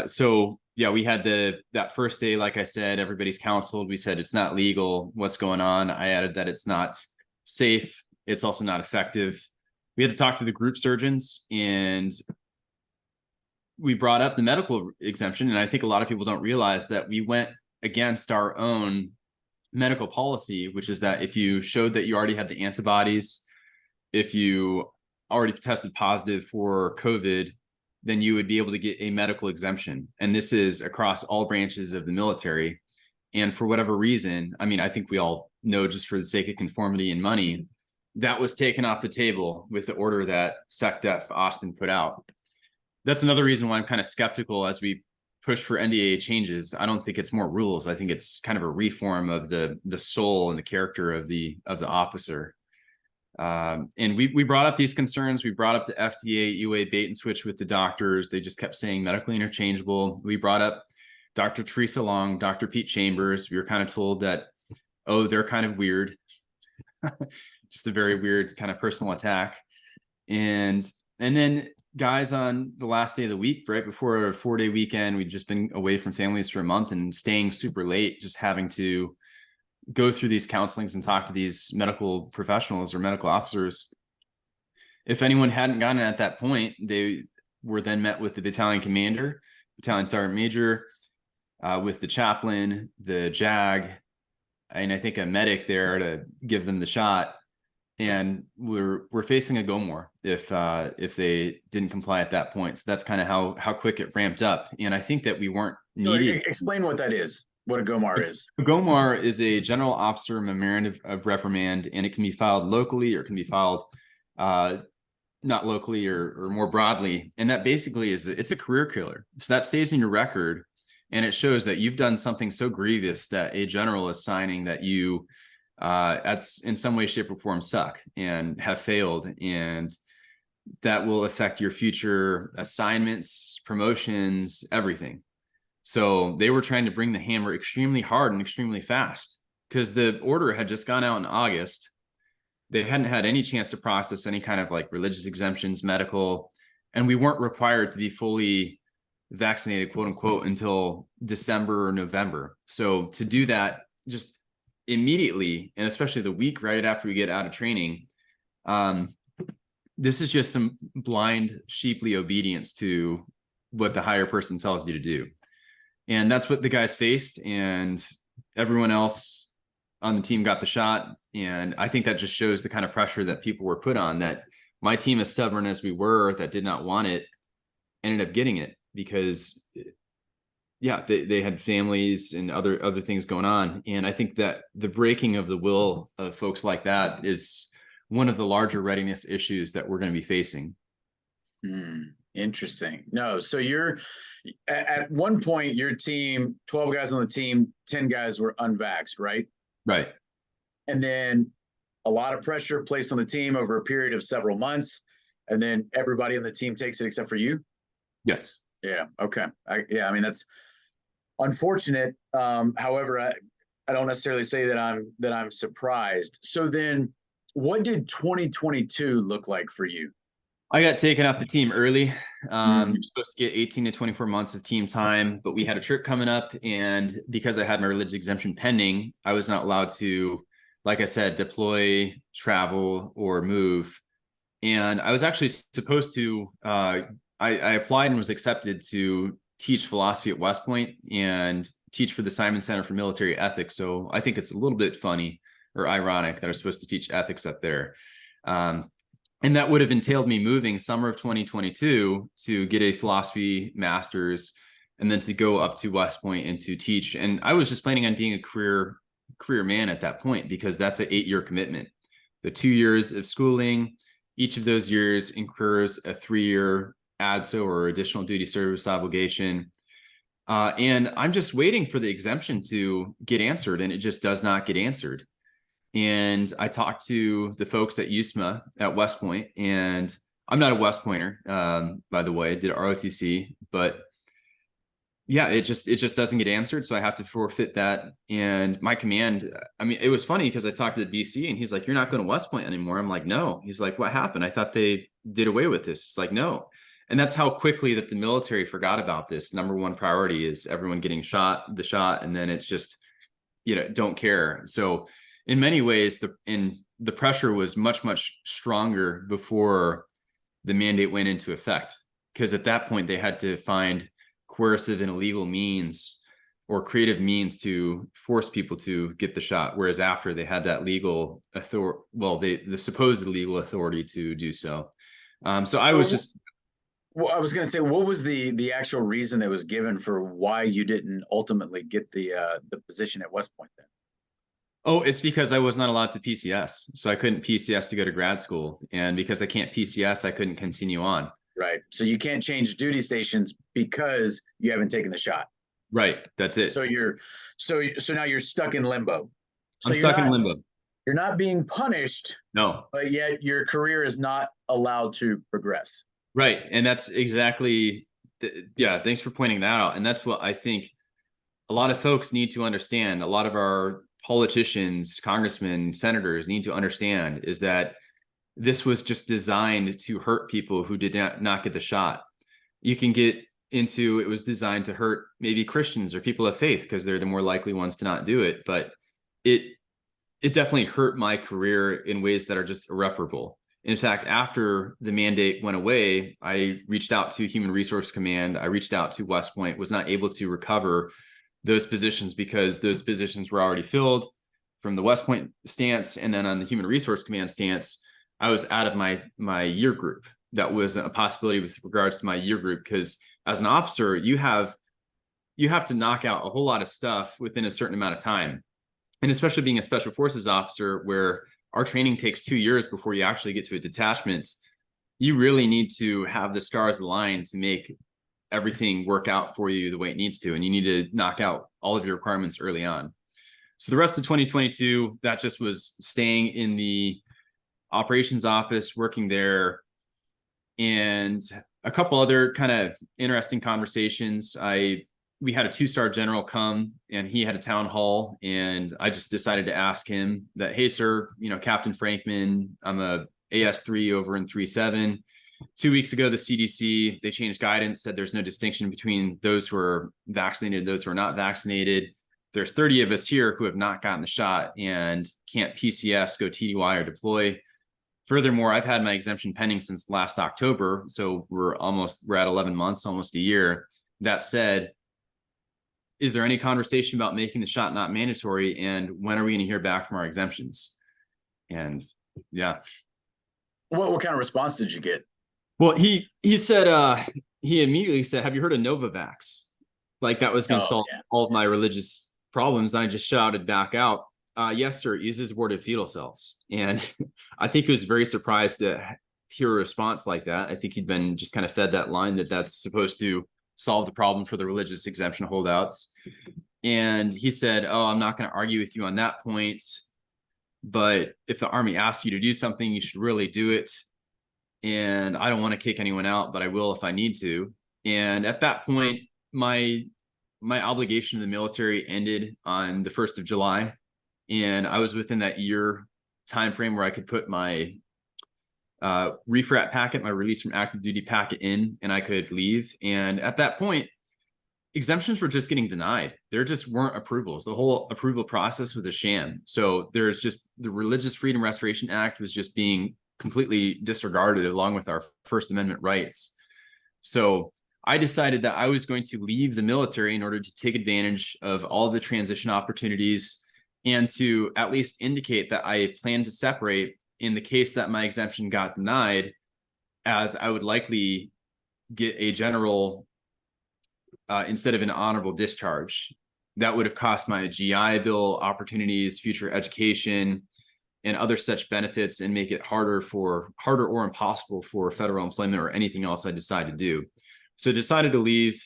So yeah, we had that first day, like I said, everybody's counseled. We said it's not legal, what's going on. I added that it's not safe, it's also not effective. We had to talk to the group surgeons, and we brought up the medical exemption. And I think a lot of people don't realize that we went against our own medical policy, which is that if you showed that you already had the antibodies, if you already tested positive for COVID, then you would be able to get a medical exemption. And this is across all branches of the military. And for whatever reason, I mean, I think we all know, just for the sake of conformity and money, that was taken off the table with the order that SecDef Austin put out. That's another reason why I'm kind of skeptical as we push for NDAA changes. I don't think it's more rules. I think it's kind of a reform of the soul and the character of the officer. And we brought up these concerns. We brought up the FDA UA bait and switch with the doctors. They just kept saying medically interchangeable. We brought up Dr. Teresa Long, Dr. Pete Chambers. We were kind of told that, oh, they're kind of weird. Just a very weird kind of personal attack. And then guys on the last day of the week, right before a 4-day weekend, we'd just been away from families for a month and staying super late, just having to go through these counselings and talk to these medical professionals or medical officers. If anyone hadn't gotten it at that point, they were then met with the battalion commander, battalion sergeant major, with the chaplain, the JAG, and I think a medic there to give them the shot. And we're facing a go more if they didn't comply at that point. So that's kind of how quick it ramped up. And I think that we weren't So needed. explain what that is, what a GOMAR is. A GOMAR is a general officer memorandum of reprimand, and it can be filed locally or it can be filed not locally or more broadly. And that basically it's a career killer. So that stays in your record, and it shows that you've done something so grievous that a general is signing that you that's in some way, shape, or form suck and have failed, and that will affect your future assignments, promotions, everything. So they were trying to bring the hammer extremely hard and extremely fast because the order had just gone out in August. They hadn't had any chance to process any kind of like religious exemptions, medical, and we weren't required to be fully vaccinated, quote unquote, until December or November. So to do that just immediately, and especially the week right after we get out of training, this is just some blind sheeply obedience to what the higher person tells you to do. And that's what the guys faced, and everyone else on the team got the shot. And I think that just shows the kind of pressure that people were put on, that my team, as stubborn as we were, that did not want it, ended up getting it because yeah, they had families and other things going on. And I think that the breaking of the will of folks like that is one of the larger readiness issues that we're going to be facing. Interesting. No, so you're at one point, your team, 12 guys on the team, 10 guys were unvaxxed, right? Right. And then a lot of pressure placed on the team over a period of several months. And then everybody on the team takes it except for you? Yes. Yeah. Okay. I mean, that's unfortunate. However, I don't necessarily say that I'm surprised. So then what did 2022 look like for you? I got taken off the team early. You're supposed to get 18 to 24 months of team time, but we had a trip coming up, and because I had my religious exemption pending, I was not allowed to, like I said, deploy, travel, or move. And I was actually supposed to, I applied and was accepted to teach philosophy at West Point and teach for the Simon Center for Military Ethics. So I think it's a little bit funny or ironic that I was supposed to teach ethics up there. And that would have entailed me moving summer of 2022 to get a philosophy master's and then to go up to West Point and to teach. And I was just planning on being a career man at that point, because that's an 8-year commitment. The 2 years of schooling, each of those years incurs a 3-year ADSO or additional duty service obligation. And I'm just waiting for the exemption to get answered, and it just does not get answered. And I talked to the folks at USMA at West Point, and I'm not a West Pointer, by the way. I did ROTC, but yeah, it just doesn't get answered. So I have to forfeit that. And my command, I mean, it was funny because I talked to the BC and he's like, "You're not going to West Point anymore." I'm like, "No." He's like, "What happened? I thought they did away with this." It's like, "No." And that's how quickly that the military forgot about this. Number one priority is everyone getting the shot. And then it's just, don't care. So in many ways, the pressure was much, much stronger before the mandate went into effect, because at that point they had to find coercive and illegal means or creative means to force people to get the shot. Whereas after, they had that legal authority, the supposed legal authority to do so. So I was just. Well, I was going to say, what was the actual reason that was given for why you didn't ultimately get the position at West Point then? Oh, it's because I was not allowed to PCS. So I couldn't PCS to go to grad school. And because I can't PCS, I couldn't continue on. Right. So you can't change duty stations because you haven't taken the shot. Right. That's it. So now you're stuck in limbo. So I'm stuck in limbo. You're not being punished. No. But yet your career is not allowed to progress. Right. And that's exactly, thanks for pointing that out. And that's what I think a lot of folks need to understand. A lot of our politicians, congressmen, senators need to understand is that this was just designed to hurt people who did not get the shot. You can get into, it was designed to hurt maybe Christians or people of faith because they're the more likely ones to not do it. But it definitely hurt my career in ways that are just irreparable. In fact, after the mandate went away, I reached out to Human Resource Command. I reached out to West Point, was not able to recover those positions because those positions were already filled. from the West Point stance, and then on the Human Resource Command stance, I was out of my year group. That was a possibility with regards to my year group, because as an officer, you have to knock out a whole lot of stuff within a certain amount of time. And especially being a special forces officer, where our training takes 2 years before you actually get to a detachment, you really need to have the stars align to make everything work out for you the way it needs to. And you need to knock out all of your requirements early on. So the rest of 2022, that just was staying in the operations office, working there, and a couple other kind of interesting conversations. We had a 2-star general come, and he had a town hall, and I just decided to ask him that, hey, sir, Captain Frankman, I'm a AS3 over in 3-7. 2 weeks ago, the CDC, they changed guidance, said there's no distinction between those who are vaccinated and those who are not vaccinated. There's 30 of us here who have not gotten the shot and can't PCS, go TDY, or deploy. Furthermore, I've had my exemption pending since last October, so we're at 11 months, almost a year. That said, is there any conversation about making the shot not mandatory, and when are we going to hear back from our exemptions? And yeah. What kind of response did you get? Well, he said, he immediately said, have you heard of Novavax? Like that was going to solve all of my religious problems. And I just shouted back out, yes, sir, it uses aborted fetal cells. And I think he was very surprised to hear a response like that. I think he'd been just kind of fed that line that that's supposed to solve the problem for the religious exemption holdouts. And he said, oh, I'm not going to argue with you on that point, but if the Army asks you to do something, you should really do it. And I don't want to kick anyone out, but I will if I need to. And at that point, my obligation to the military ended on the 1st of July. And I was within that year time frame where I could put my refrat packet, my release from active duty packet in, and I could leave. And at that point, exemptions were just getting denied. There just weren't approvals. The whole approval process was a sham. So there's just the Religious Freedom Restoration Act was just being completely disregarded along with our First Amendment rights. So I decided that I was going to leave the military in order to take advantage of all the transition opportunities and to at least indicate that I plan to separate in the case that my exemption got denied, as I would likely get a general instead of an honorable discharge. That would have cost my GI Bill opportunities, future education, and other such benefits, and make it harder or impossible for federal employment or anything else I decide to do. So decided to leave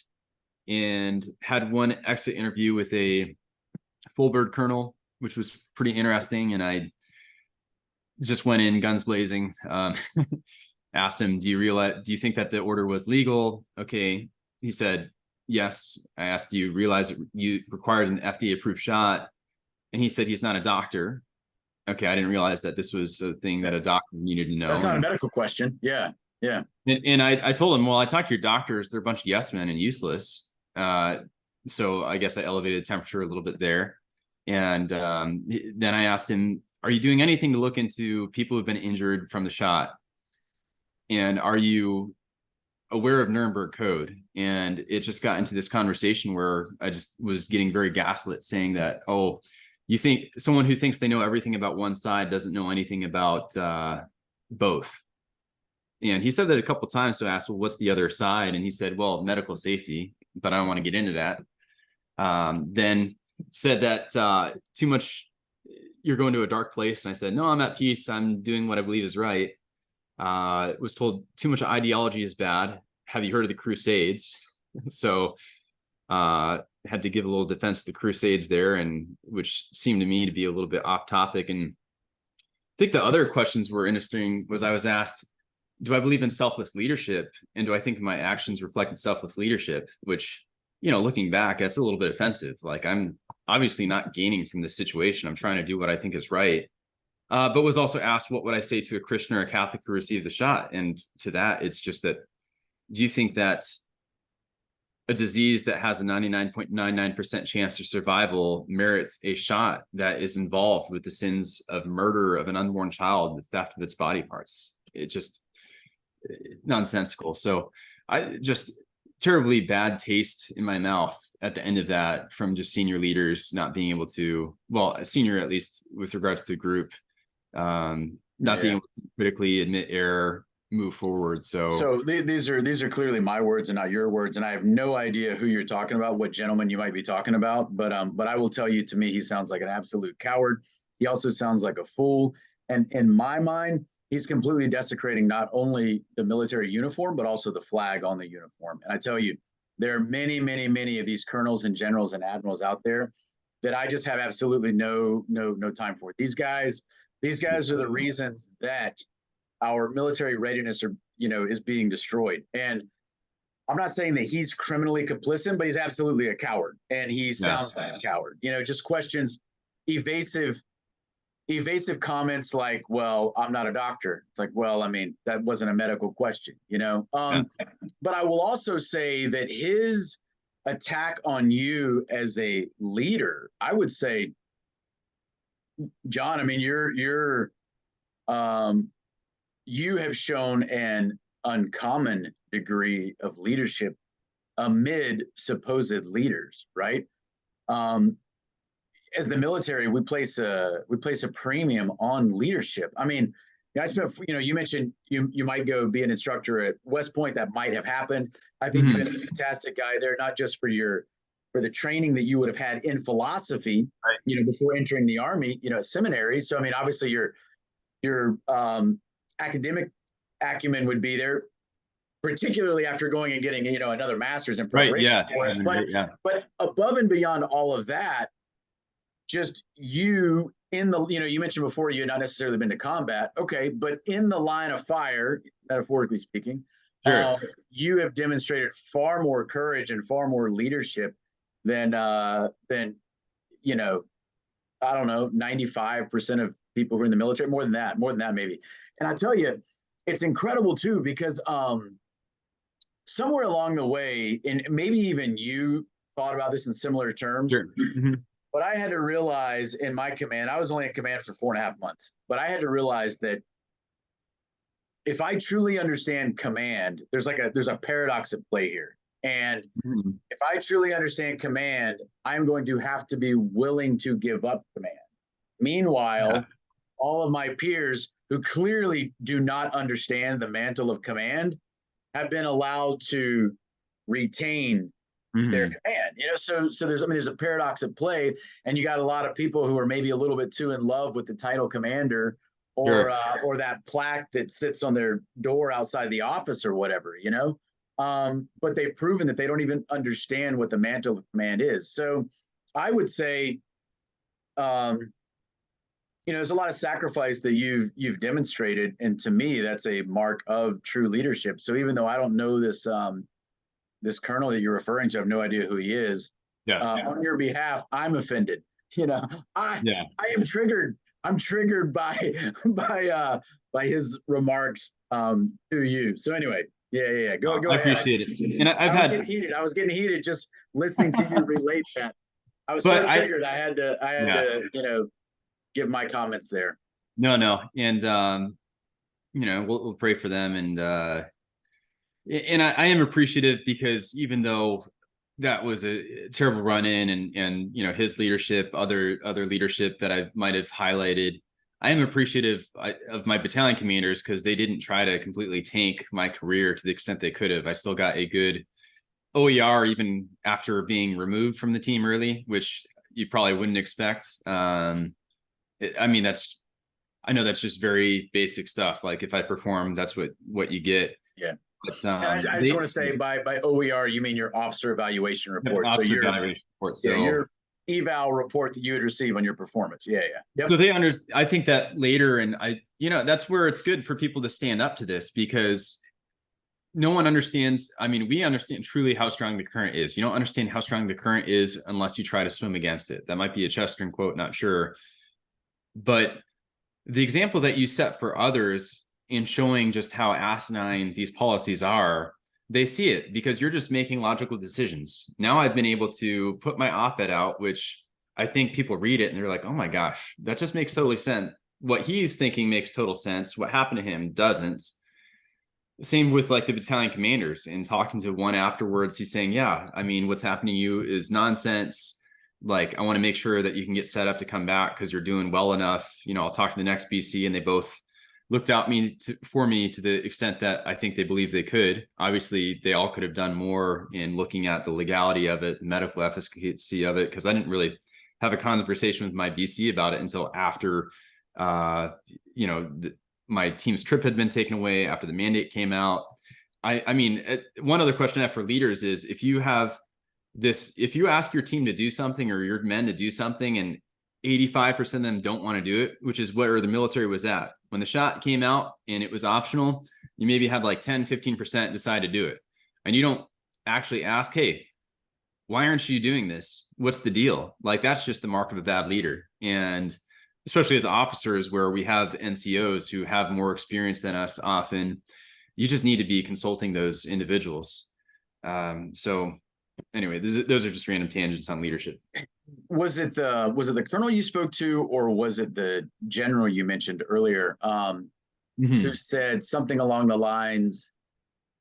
and had one exit interview with a full bird colonel, which was pretty interesting. And I just went in guns blazing, asked him, do you think that the order was legal? Okay. He said, yes. I asked, do you realize that you required an FDA approved shot? And he said, he's not a doctor. Okay. I didn't realize that this was a thing that a doctor needed to know. That's not a medical question. Yeah. Yeah. And I told him, well, I talked to your doctors. They're a bunch of yes men and useless. So I guess I elevated the temperature a little bit there. And then I asked him, are you doing anything to look into people who've been injured from the shot? And are you aware of Nuremberg Code? And it just got into this conversation where I just was getting very gaslit, saying that, oh, you think someone who thinks they know everything about one side doesn't know anything about both. And he said that a couple of times. So I asked, well, what's the other side? And he said, well, medical safety, but I don't want to get into that. Then said that too much, you're going to a dark place. And I said, no, I'm at peace. I'm doing what I believe is right. Was told too much ideology is bad. Have you heard of the Crusades? So had to give a little defense to the Crusades there, and which seemed to me to be a little bit off topic. And I think the other questions were interesting. Was I was asked, do I believe in selfless leadership? And do I think my actions reflected selfless leadership? Which, looking back, that's a little bit offensive. Like, I'm obviously not gaining from this situation. I'm trying to do what I think is right. But was also asked, what would I say to a Christian or a Catholic who received the shot? And to that, it's just that, do you think that a disease that has a 99.99% chance of survival merits a shot that is involved with the sins of murder of an unborn child, the theft of its body parts? It's just nonsensical. So I just terribly bad taste in my mouth at the end of that from just senior leaders not being able to, well, a senior, at least with regards to the group, not being able to critically admit error, move forward. So these are clearly my words and not your words, and I have no idea who you're talking about, what gentleman you might be talking about. But I will tell you, to me, he sounds like an absolute coward. He also sounds like a fool, and in my mind, he's completely desecrating not only the military uniform but also the flag on the uniform. And I tell you, there are many, many, many of these colonels and generals and admirals out there that I just have absolutely no time for. These guys are the reasons that our military readiness is being destroyed. And I'm not saying that he's criminally complicit, but he's absolutely a coward, and he sounds like a coward. Just questions, evasive comments like, "Well, I'm not a doctor." It's like, well, I mean, that wasn't a medical question, But I will also say that his attack on you as a leader, I would say, John, I mean, you have shown an uncommon degree of leadership amid supposed leaders, right? As the military, we place a premium on leadership. I mean, I spent, you mentioned you might go be an instructor at West Point. That might have happened. I think you've been a fantastic guy there, not just for the training that you would have had in philosophy, right, before entering the Army, seminary. So, I mean, obviously your academic acumen would be there, particularly after going and getting, another master's in preparation for it. But above and beyond all of that, just you in the, you mentioned before you had not necessarily been to combat. Okay. But in the line of fire, metaphorically speaking, sure, you have demonstrated far more courage and far more leadership than I don't know, 95% of people who are in the military, more than that maybe. And I tell you, it's incredible too, because somewhere along the way, and maybe even you thought about this in similar terms, sure, but I had to realize in my command, I was only in command for 4.5 months, but I had to realize that if I truly understand command, there's a paradox at play here. And if I truly understand command, I'm going to have to be willing to give up command. Meanwhile, all of my peers who clearly do not understand the mantle of command have been allowed to retain their command. So there's a paradox at play, and you got a lot of people who are maybe a little bit too in love with the title commander, or that plaque that sits on their door outside the office or whatever, but they've proven that they don't even understand what the mantle of command is. So I would say, there's a lot of sacrifice that you've demonstrated, and to me, that's a mark of true leadership. So even though I don't know this colonel that you're referring to, I have no idea who he is. On your behalf, I'm offended. I am triggered. I'm triggered by his remarks to you. So anyway, go I ahead. appreciate it. And I was getting heated just listening to you relate that. I was so triggered. I had to give my comments there. No, and we'll pray for them, and I am appreciative, because even though that was a terrible run in, and his leadership, other leadership that I might have highlighted, I am appreciative of my battalion commanders, because they didn't try to completely tank my career to the extent they could have. I still got a good OER even after being removed from the team early, which you probably wouldn't expect. I mean, I know that's just very basic stuff. Like, if I perform, that's what you get. Yeah. But, I just want to say, by OER, you mean your officer evaluation report. Your eval report that you would receive on your performance. Yep. So I think that later, and that's where it's good for people to stand up to this, because no one understands. I mean, we understand truly how strong the current is. You don't understand how strong the current is unless you try to swim against it. That might be a Chesterton quote, not sure. But the example that you set for others in showing just how asinine these policies are, they see it because you're just making logical decisions. Now I've been able to put my op-ed out, which I think people read it and they're like, oh my gosh, that just makes totally sense. What he's thinking makes total sense. What happened to him doesn't. Same with like the battalion commanders, and talking to one afterwards, he's saying, yeah, I mean, what's happening to you is nonsense. Like, I want to make sure that you can get set up to come back because you're doing well enough. I'll talk to the next BC, and they both looked out for me to the extent that I think they believe they could. Obviously, they all could have done more in looking at the legality of it, the medical efficacy of it, because I didn't really have a conversation with my BC about it until after, my team's trip had been taken away, after the mandate came out. I mean, one other question I have for leaders is, if you ask your team to do something or your men to do something and 85% of them don't want to do it, which is where the military was at. When the shot came out and it was optional, you maybe had like 10, 15% decide to do it. And you don't actually ask, hey, why aren't you doing this? What's the deal? Like, that's just the mark of a bad leader. And especially as officers, where we have NCOs who have more experience than us often, you just need to be consulting those individuals. So anyway, those are just random tangents on leadership. Was it the colonel you spoke to, or was it the general you mentioned earlier, who said something along the lines,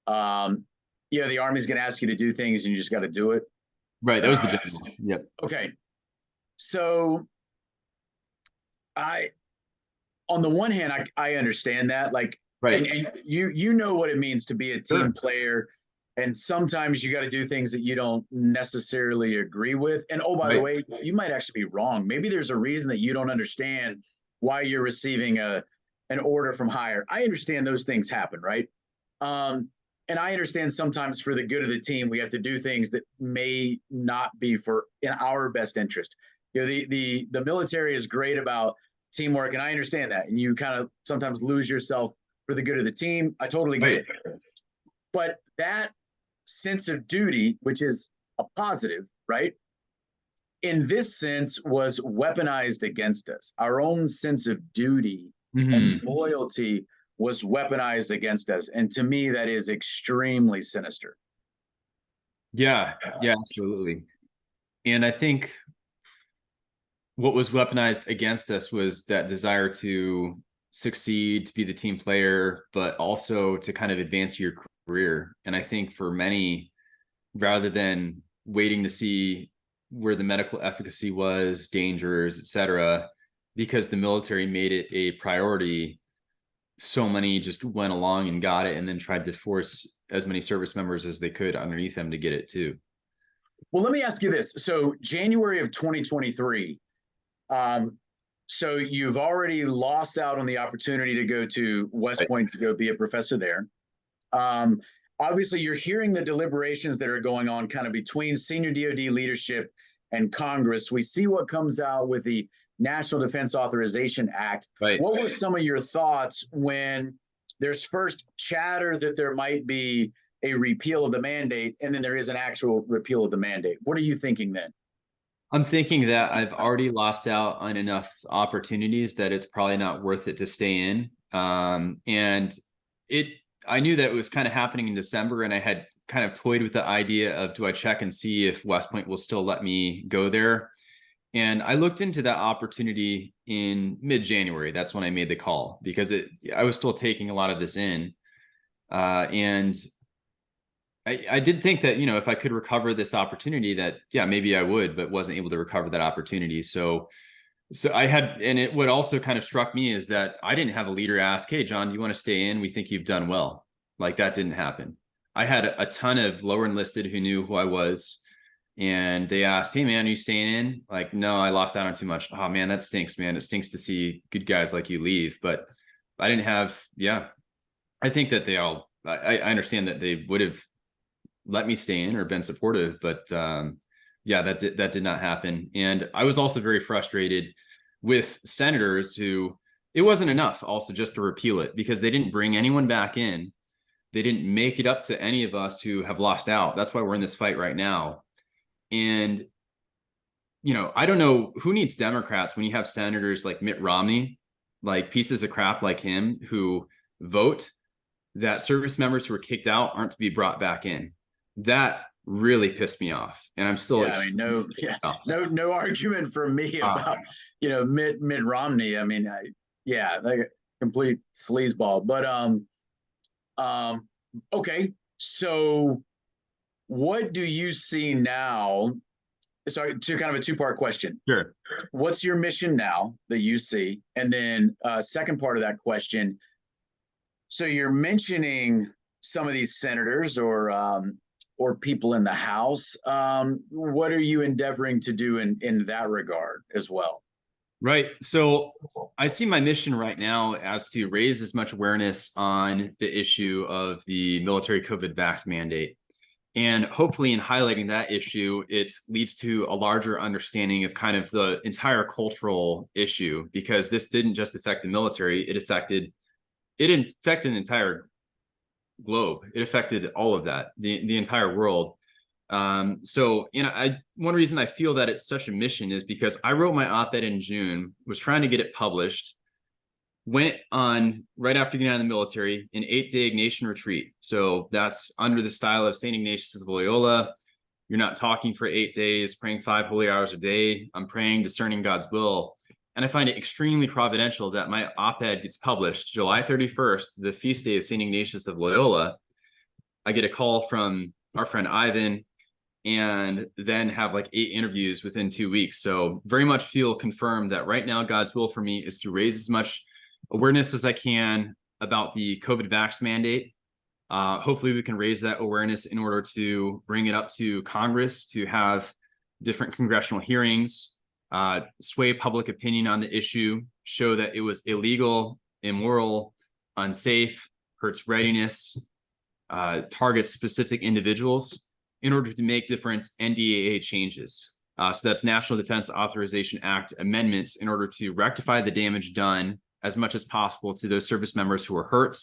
the Army's going to ask you to do things and you just got to do it? Right. That was the general. Yep. Okay. So on the one hand, I understand that, like, right. And you know what it means to be a team player. And sometimes you got to do things that you don't necessarily agree with. And oh, by the way, you might actually be wrong. Maybe there's a reason that you don't understand why you're receiving an order from higher. I understand those things happen, right? And I understand sometimes for the good of the team, we have to do things that may not be in our best interest. The military is great about teamwork, and I understand that. And you kind of sometimes lose yourself for the good of the team. I totally get it. But that sense of duty, which is a positive, right, in this sense was weaponized against us. Our own sense of duty and loyalty was weaponized against us. And to me, that is extremely sinister. Yeah, absolutely. And I think what was weaponized against us was that desire to succeed, to be the team player, but also to kind of advance your career. And I think for many, rather than waiting to see where the medical efficacy was, dangers, etc., because the military made it a priority, so many just went along and got it, and then tried to force as many service members as they could underneath them to get it too. Well, let me ask you this. So January of 2023, so you've already lost out on the opportunity to go to West Point to go be a professor there. Obviously, you're hearing the deliberations that are going on kind of between senior DoD leadership and Congress. We see what comes out with the National Defense Authorization Act. What were some of your thoughts when there's first chatter that there might be a repeal of the mandate, and then there is an actual repeal of the mandate? What are you thinking then? I'm thinking that I've already lost out on enough opportunities that it's probably not worth it to stay in. And I knew that it was kind of happening in December, and I had kind of toyed with the idea of, do I check and see if West Point will still let me go there? And I looked into that opportunity in mid-January. That's when I made the call, because I was still taking a lot of this in. And I did think that, if I could recover this opportunity, that, yeah, maybe I would, but wasn't able to recover that opportunity. So I had, and what also kind of struck me is that I didn't have a leader ask, hey, John, do you want to stay in? We think you've done well. Like, that didn't happen. I had a ton of lower enlisted who knew who I was, and they asked, hey man, are you staying in? Like, no, I lost out on too much. Oh man, that stinks, man. It stinks to see good guys like you leave. But I didn't have, I think that I understand that they would have let me stay in or been supportive, but that did not happen. And I was also very frustrated with senators who, it wasn't enough also just to repeal it, because they didn't bring anyone back in. They didn't make it up to any of us who have lost out. That's why we're in this fight right now. And, I don't know who needs Democrats when you have senators like Mitt Romney, like pieces of crap like him, who vote that service members who are kicked out aren't to be brought back in. That really pissed me off. And I'm still no argument from me about, Mitt Romney. I mean, like a complete sleazeball. But Okay, so what do you see now? Sorry, to kind of a two-part question. Sure. What's your mission now that you see? And then second part of that question, so you're mentioning some of these senators or people in the House. What are you endeavoring to do in that regard as well? Right. So I see my mission right now as to raise as much awareness on the issue of the military COVID vax mandate. And hopefully, in highlighting that issue, it leads to a larger understanding of kind of the entire cultural issue, because this didn't just affect the military, it infected an entire globe. It affected all of that, the entire world. So, one reason I feel that it's such a mission is because I wrote my op-ed in June, was trying to get it published, went on right after getting out of the military, an 8-day Ignatian retreat. So that's under the style of St. Ignatius of Loyola. You're not talking for 8 days, praying 5 holy hours a day. I'm praying, discerning God's will. And I find it extremely providential that my op-ed gets published July 31st, the feast day of St. Ignatius of Loyola. I get a call from our friend Ivan, and then have like 8 interviews within 2 weeks. So very much feel confirmed that right now God's will for me is to raise as much awareness as I can about the COVID vax mandate. Hopefully we can raise that awareness in order to bring it up to Congress to have different congressional hearings, sway public opinion on the issue, show that it was illegal, immoral, unsafe, hurts readiness, targets specific individuals, in order to make different NDAA changes. So that's National Defense Authorization Act amendments in order to rectify the damage done as much as possible to those service members who were hurt,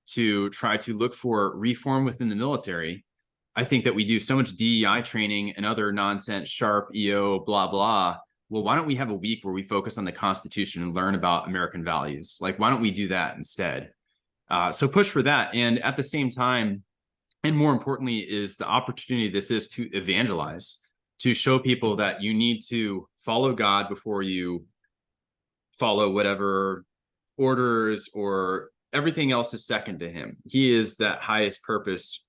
to try to look for reform within the military. I think that we do so much DEI training and other nonsense, sharp, EO, blah, blah. Well, why don't we have a week where we focus on the Constitution and learn about American values? Like, why don't we do that instead? So push for that. And at the same time, and more importantly, is the opportunity this is to evangelize, to show people that you need to follow God before you follow whatever orders, or everything else is second to him. He is that highest purpose.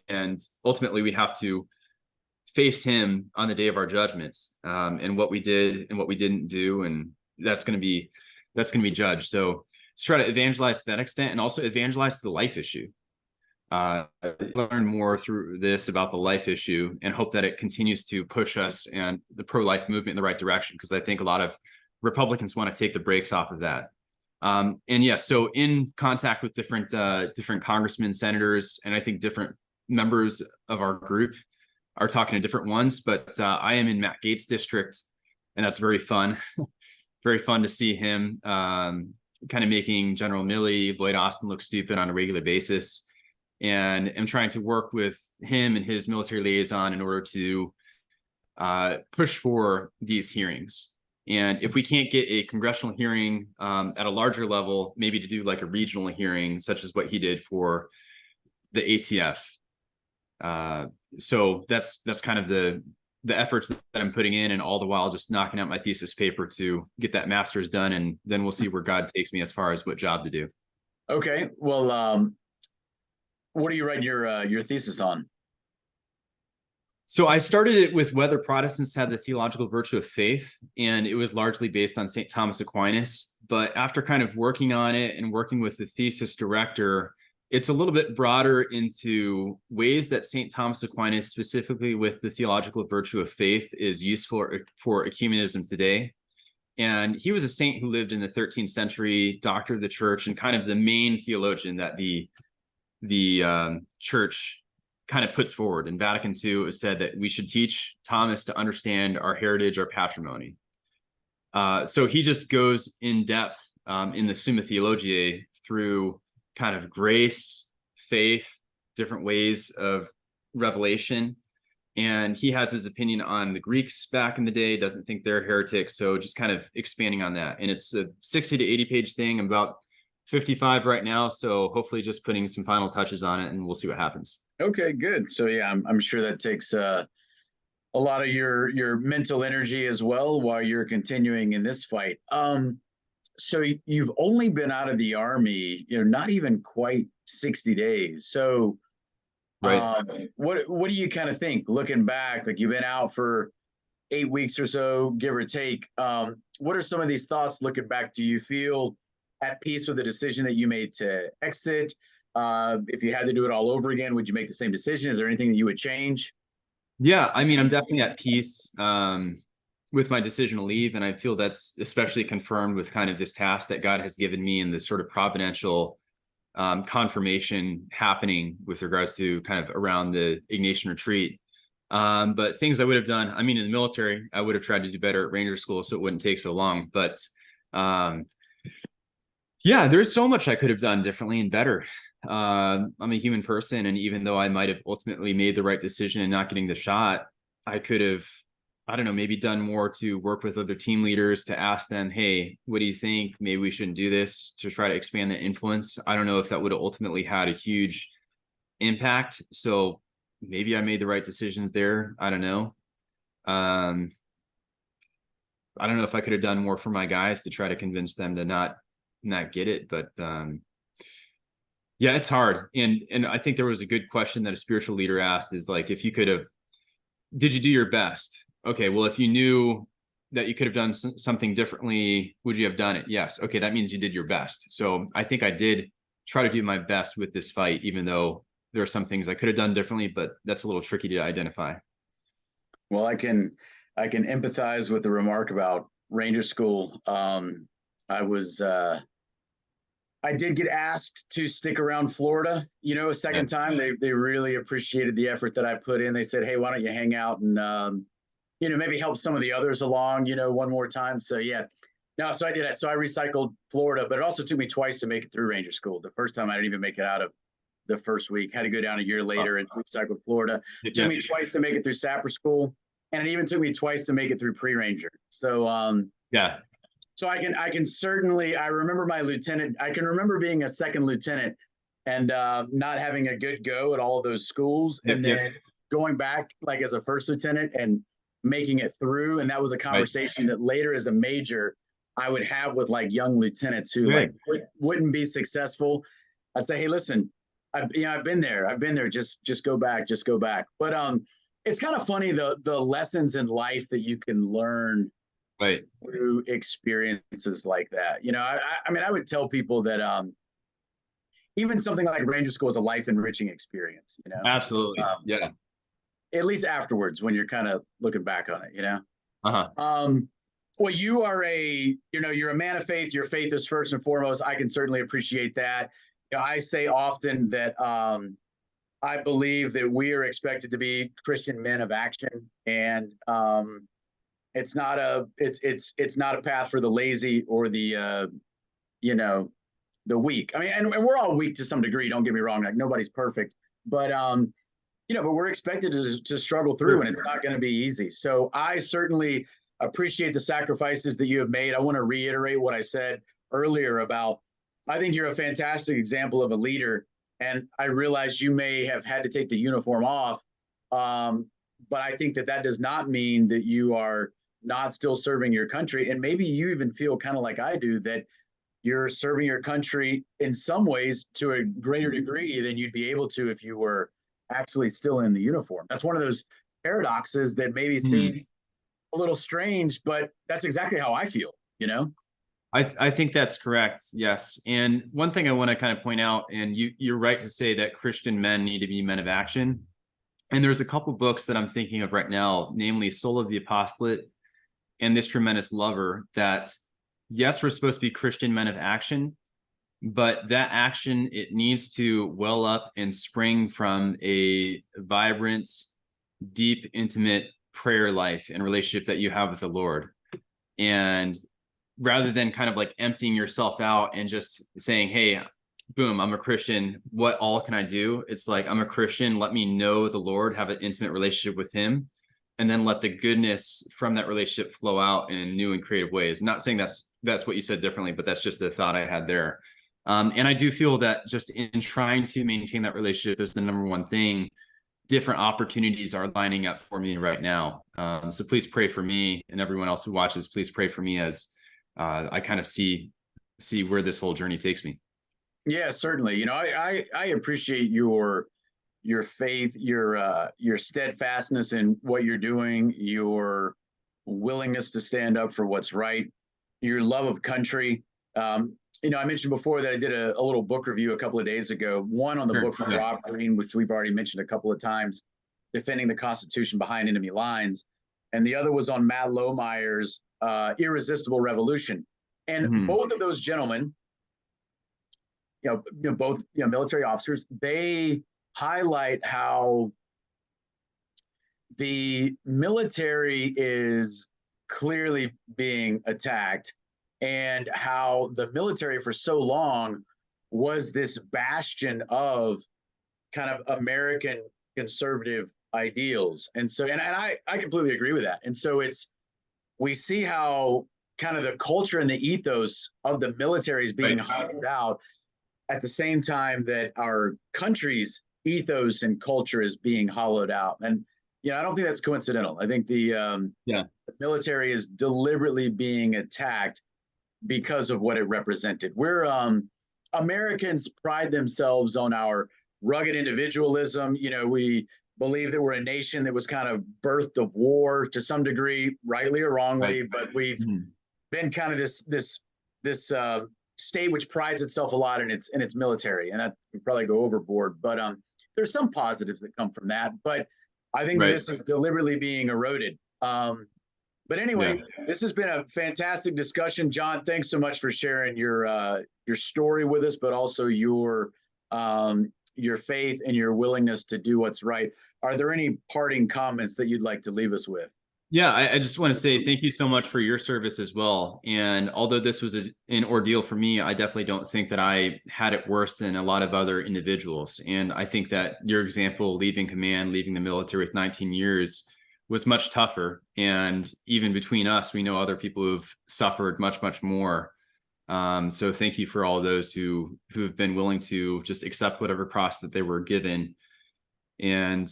And ultimately, we have to face him on the day of our judgments, and what we did and what we didn't do. And that's going to be judged. So let's try to evangelize to that extent, and also evangelize the life issue. Learn more through this about the life issue, and hope that it continues to push us and the pro-life movement in the right direction, because I think a lot of Republicans want to take the brakes off of that. And yes, so in contact with different congressmen, senators, and I think different members of our group are talking to different ones. But I am in Matt Gaetz' district, and that's very fun. Very fun to see him kind of making General Milley, Lloyd Austin look stupid on a regular basis. And am trying to work with him and his military liaison in order to push for these hearings. And if we can't get a congressional hearing at a larger level, maybe to do like a regional hearing, such as what he did for the ATF. So that's kind of the efforts that I'm putting in, and all the while just knocking out my thesis paper to get that master's done. And then we'll see where God takes me as far as what job to do. Okay, well, what are you writing your thesis on? So I started it with whether Protestants had the theological virtue of faith, and it was largely based on St. Thomas Aquinas. But after kind of working on it and working with the thesis director, it's a little bit broader into ways that St. Thomas Aquinas, specifically with the theological virtue of faith, is useful for ecumenism today. And he was a saint who lived in the 13th century, doctor of the church, and kind of the main theologian that the church kind of puts forward. In Vatican II, it said that we should teach Thomas to understand our heritage, our patrimony. So he just goes in depth in the Summa Theologiae through kind of grace, faith, different ways of revelation. And he has his opinion on the Greeks back in the day, doesn't think they're heretics. So just kind of expanding on that. And it's a 60 to 80 page thing. I'm about 55 right now. So hopefully just putting some final touches on it, and we'll see what happens. Okay, good. So yeah, I'm sure that takes a lot of your mental energy as well while you're continuing in this fight. So you've only been out of the Army, not even quite 60 days. So Right. what do you kind of think looking back? Like, you've been out for 8 weeks or so, give or take. What are some of these thoughts looking back? Do you feel at peace with the decision that you made to exit? If you had to do it all over again, would you make the same decision? Is there anything that you would change? Yeah, I mean, I'm definitely at peace with my decision to leave, and I feel that's especially confirmed with kind of this task that God has given me and this sort of providential confirmation happening with regards to kind of around the Ignatian retreat. But things I would have done, I mean, in the military, I would have tried to do better at Ranger School so it wouldn't take so long. But yeah, there's so much I could have done differently and better. I'm a human person, and even though I might have ultimately made the right decision in not getting the shot, I could have, I don't know, maybe done more to work with other team leaders to ask them, hey, what do you think? Maybe we shouldn't do this, to try to expand the influence. I don't know if that would have ultimately had a huge impact. So maybe I made the right decisions there. I don't know. I don't know if I could have done more for my guys to try to convince them to not get it, but yeah, it's hard. And I think there was a good question that a spiritual leader asked, is like, if you could have, did you do your best? Okay, well, if you knew that you could have done something differently, would you have done it? Yes. Okay, that means you did your best. So I think I did try to do my best with this fight, even though there are some things I could have done differently, but that's a little tricky to identify. Well, I can empathize with the remark about Ranger School. I did get asked to stick around Florida, a second time. They really appreciated the effort that I put in. They said, hey, why don't you hang out and maybe help some of the others along, one more time. So yeah. No, so I did that. So I recycled Florida, but it also took me twice to make it through Ranger School. The first time I didn't even make it out of the first week. Had to go down a year later and recycled Florida. It took me twice to make it through Sapper School, and it even took me twice to make it through pre-Ranger. So yeah. So I can certainly, I remember my lieutenant, I can remember being a second lieutenant and not having a good go at all of those schools, and then going back like as a first lieutenant and making it through. And that was a conversation that later as a major I would have with like young lieutenants who like wouldn't be successful. I'd say, hey, listen, I've been there. Just go back. But it's kind of funny the lessons in life that you can learn through experiences like that. I mean, I would tell people that even something like Ranger School is a life enriching experience. Absolutely. Yeah. At least afterwards, when you're kind of looking back on it. Uh-huh. Well, you are you're a man of faith. Your faith is first and foremost. I can certainly appreciate that. I say often that I believe that we are expected to be Christian men of action, and it's not a path for the lazy or the the weak. I mean, and we're all weak to some degree. Don't get me wrong; like nobody's perfect, but but we're expected to struggle through, and it's not going to be easy. So I certainly appreciate the sacrifices that you have made. I want to reiterate what I said earlier about, I think you're a fantastic example of a leader, and I realize you may have had to take the uniform off, but I think that does not mean that you are not still serving your country. And maybe you even feel kind of like I do, that you're serving your country in some ways to a greater degree than you'd be able to if you were actually still in the uniform. That's one of those paradoxes that maybe seems a little strange, but that's exactly how I feel, I think that's correct. Yes. And one thing I want to kind of point out, and you're right to say that Christian men need to be men of action. And there's a couple books that I'm thinking of right now, namely Soul of the Apostolate and This Tremendous Lover, that yes, we're supposed to be Christian men of action, but that action, it needs to well up and spring from a vibrant, deep, intimate prayer life and relationship that you have with the Lord. And rather than kind of like emptying yourself out and just saying, hey, boom, I'm a Christian, what all can I do? It's like, I'm a Christian, let me know the Lord, have an intimate relationship with him, and then let the goodness from that relationship flow out in new and creative ways. Not saying that's what you said differently, but that's just the thought I had there. And I do feel that just in trying to maintain that relationship is the number one thing. Different opportunities are lining up for me right now. So please pray for me, and everyone else who watches, please pray for me as I kind of see see where this whole journey takes me. Yeah, certainly. You know, I appreciate your faith, your steadfastness in what you're doing, your willingness to stand up for what's right, your love of country. You know, I mentioned before that I did a little book review a couple of days ago, one on the Sure. book from Rob Green, which we've already mentioned a couple of times, Defending the Constitution Behind Enemy Lines. And the other was on Matt Lohmeyer's Irresistible Revolution. And both of those gentlemen, both military officers, they highlight how the military is clearly being attacked, and how the military for so long was this bastion of kind of American conservative ideals. And so, and I completely agree with that. And so we see how kind of the culture and the ethos of the military is being hollowed out at the same time that our country's ethos and culture is being hollowed out. And, I don't think that's coincidental. I think the military is deliberately being attacked because of what it represented. We're Americans pride themselves on our rugged individualism. We believe that we're a nation that was kind of birthed of war to some degree, rightly or wrongly, but we've been kind of this state which prides itself a lot in its military, and that can probably go overboard. But there's some positives that come from that. But I think this is deliberately being eroded. But anyway, this has been a fantastic discussion, John. Thanks so much for sharing your story with us, but also your faith and your willingness to do what's right. Are there any parting comments that you'd like to leave us with? Yeah, I just want to say thank you so much for your service as well. And although this was an ordeal for me, I definitely don't think that I had it worse than a lot of other individuals. And I think that your example, leaving command, leaving the military with 19 years, was much tougher. And even between us, we know other people who've suffered much, much more. So thank you for all those who've been willing to just accept whatever cross that they were given. And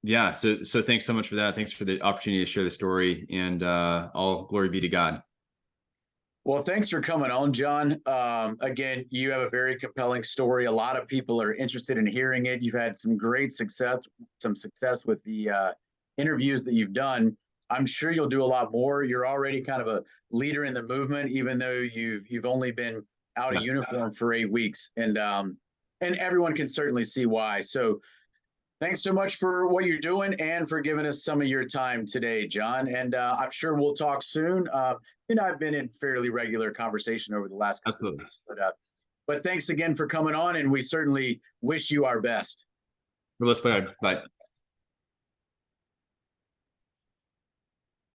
yeah, so thanks so much for that. Thanks for the opportunity to share the story, and all glory be to God. Well, thanks for coming on, John. Again, you have a very compelling story. A lot of people are interested in hearing it. You've had some great success with the interviews that you've done. I'm sure you'll do a lot more. You're already kind of a leader in the movement, even though you've only been out of uniform for 8 weeks, and everyone can certainly see why. So thanks so much for what you're doing and for giving us some of your time today, John. And I'm sure we'll talk soon. I've been in fairly regular conversation over the last couple of weeks. But thanks again for coming on, and we certainly wish you our best. Bye.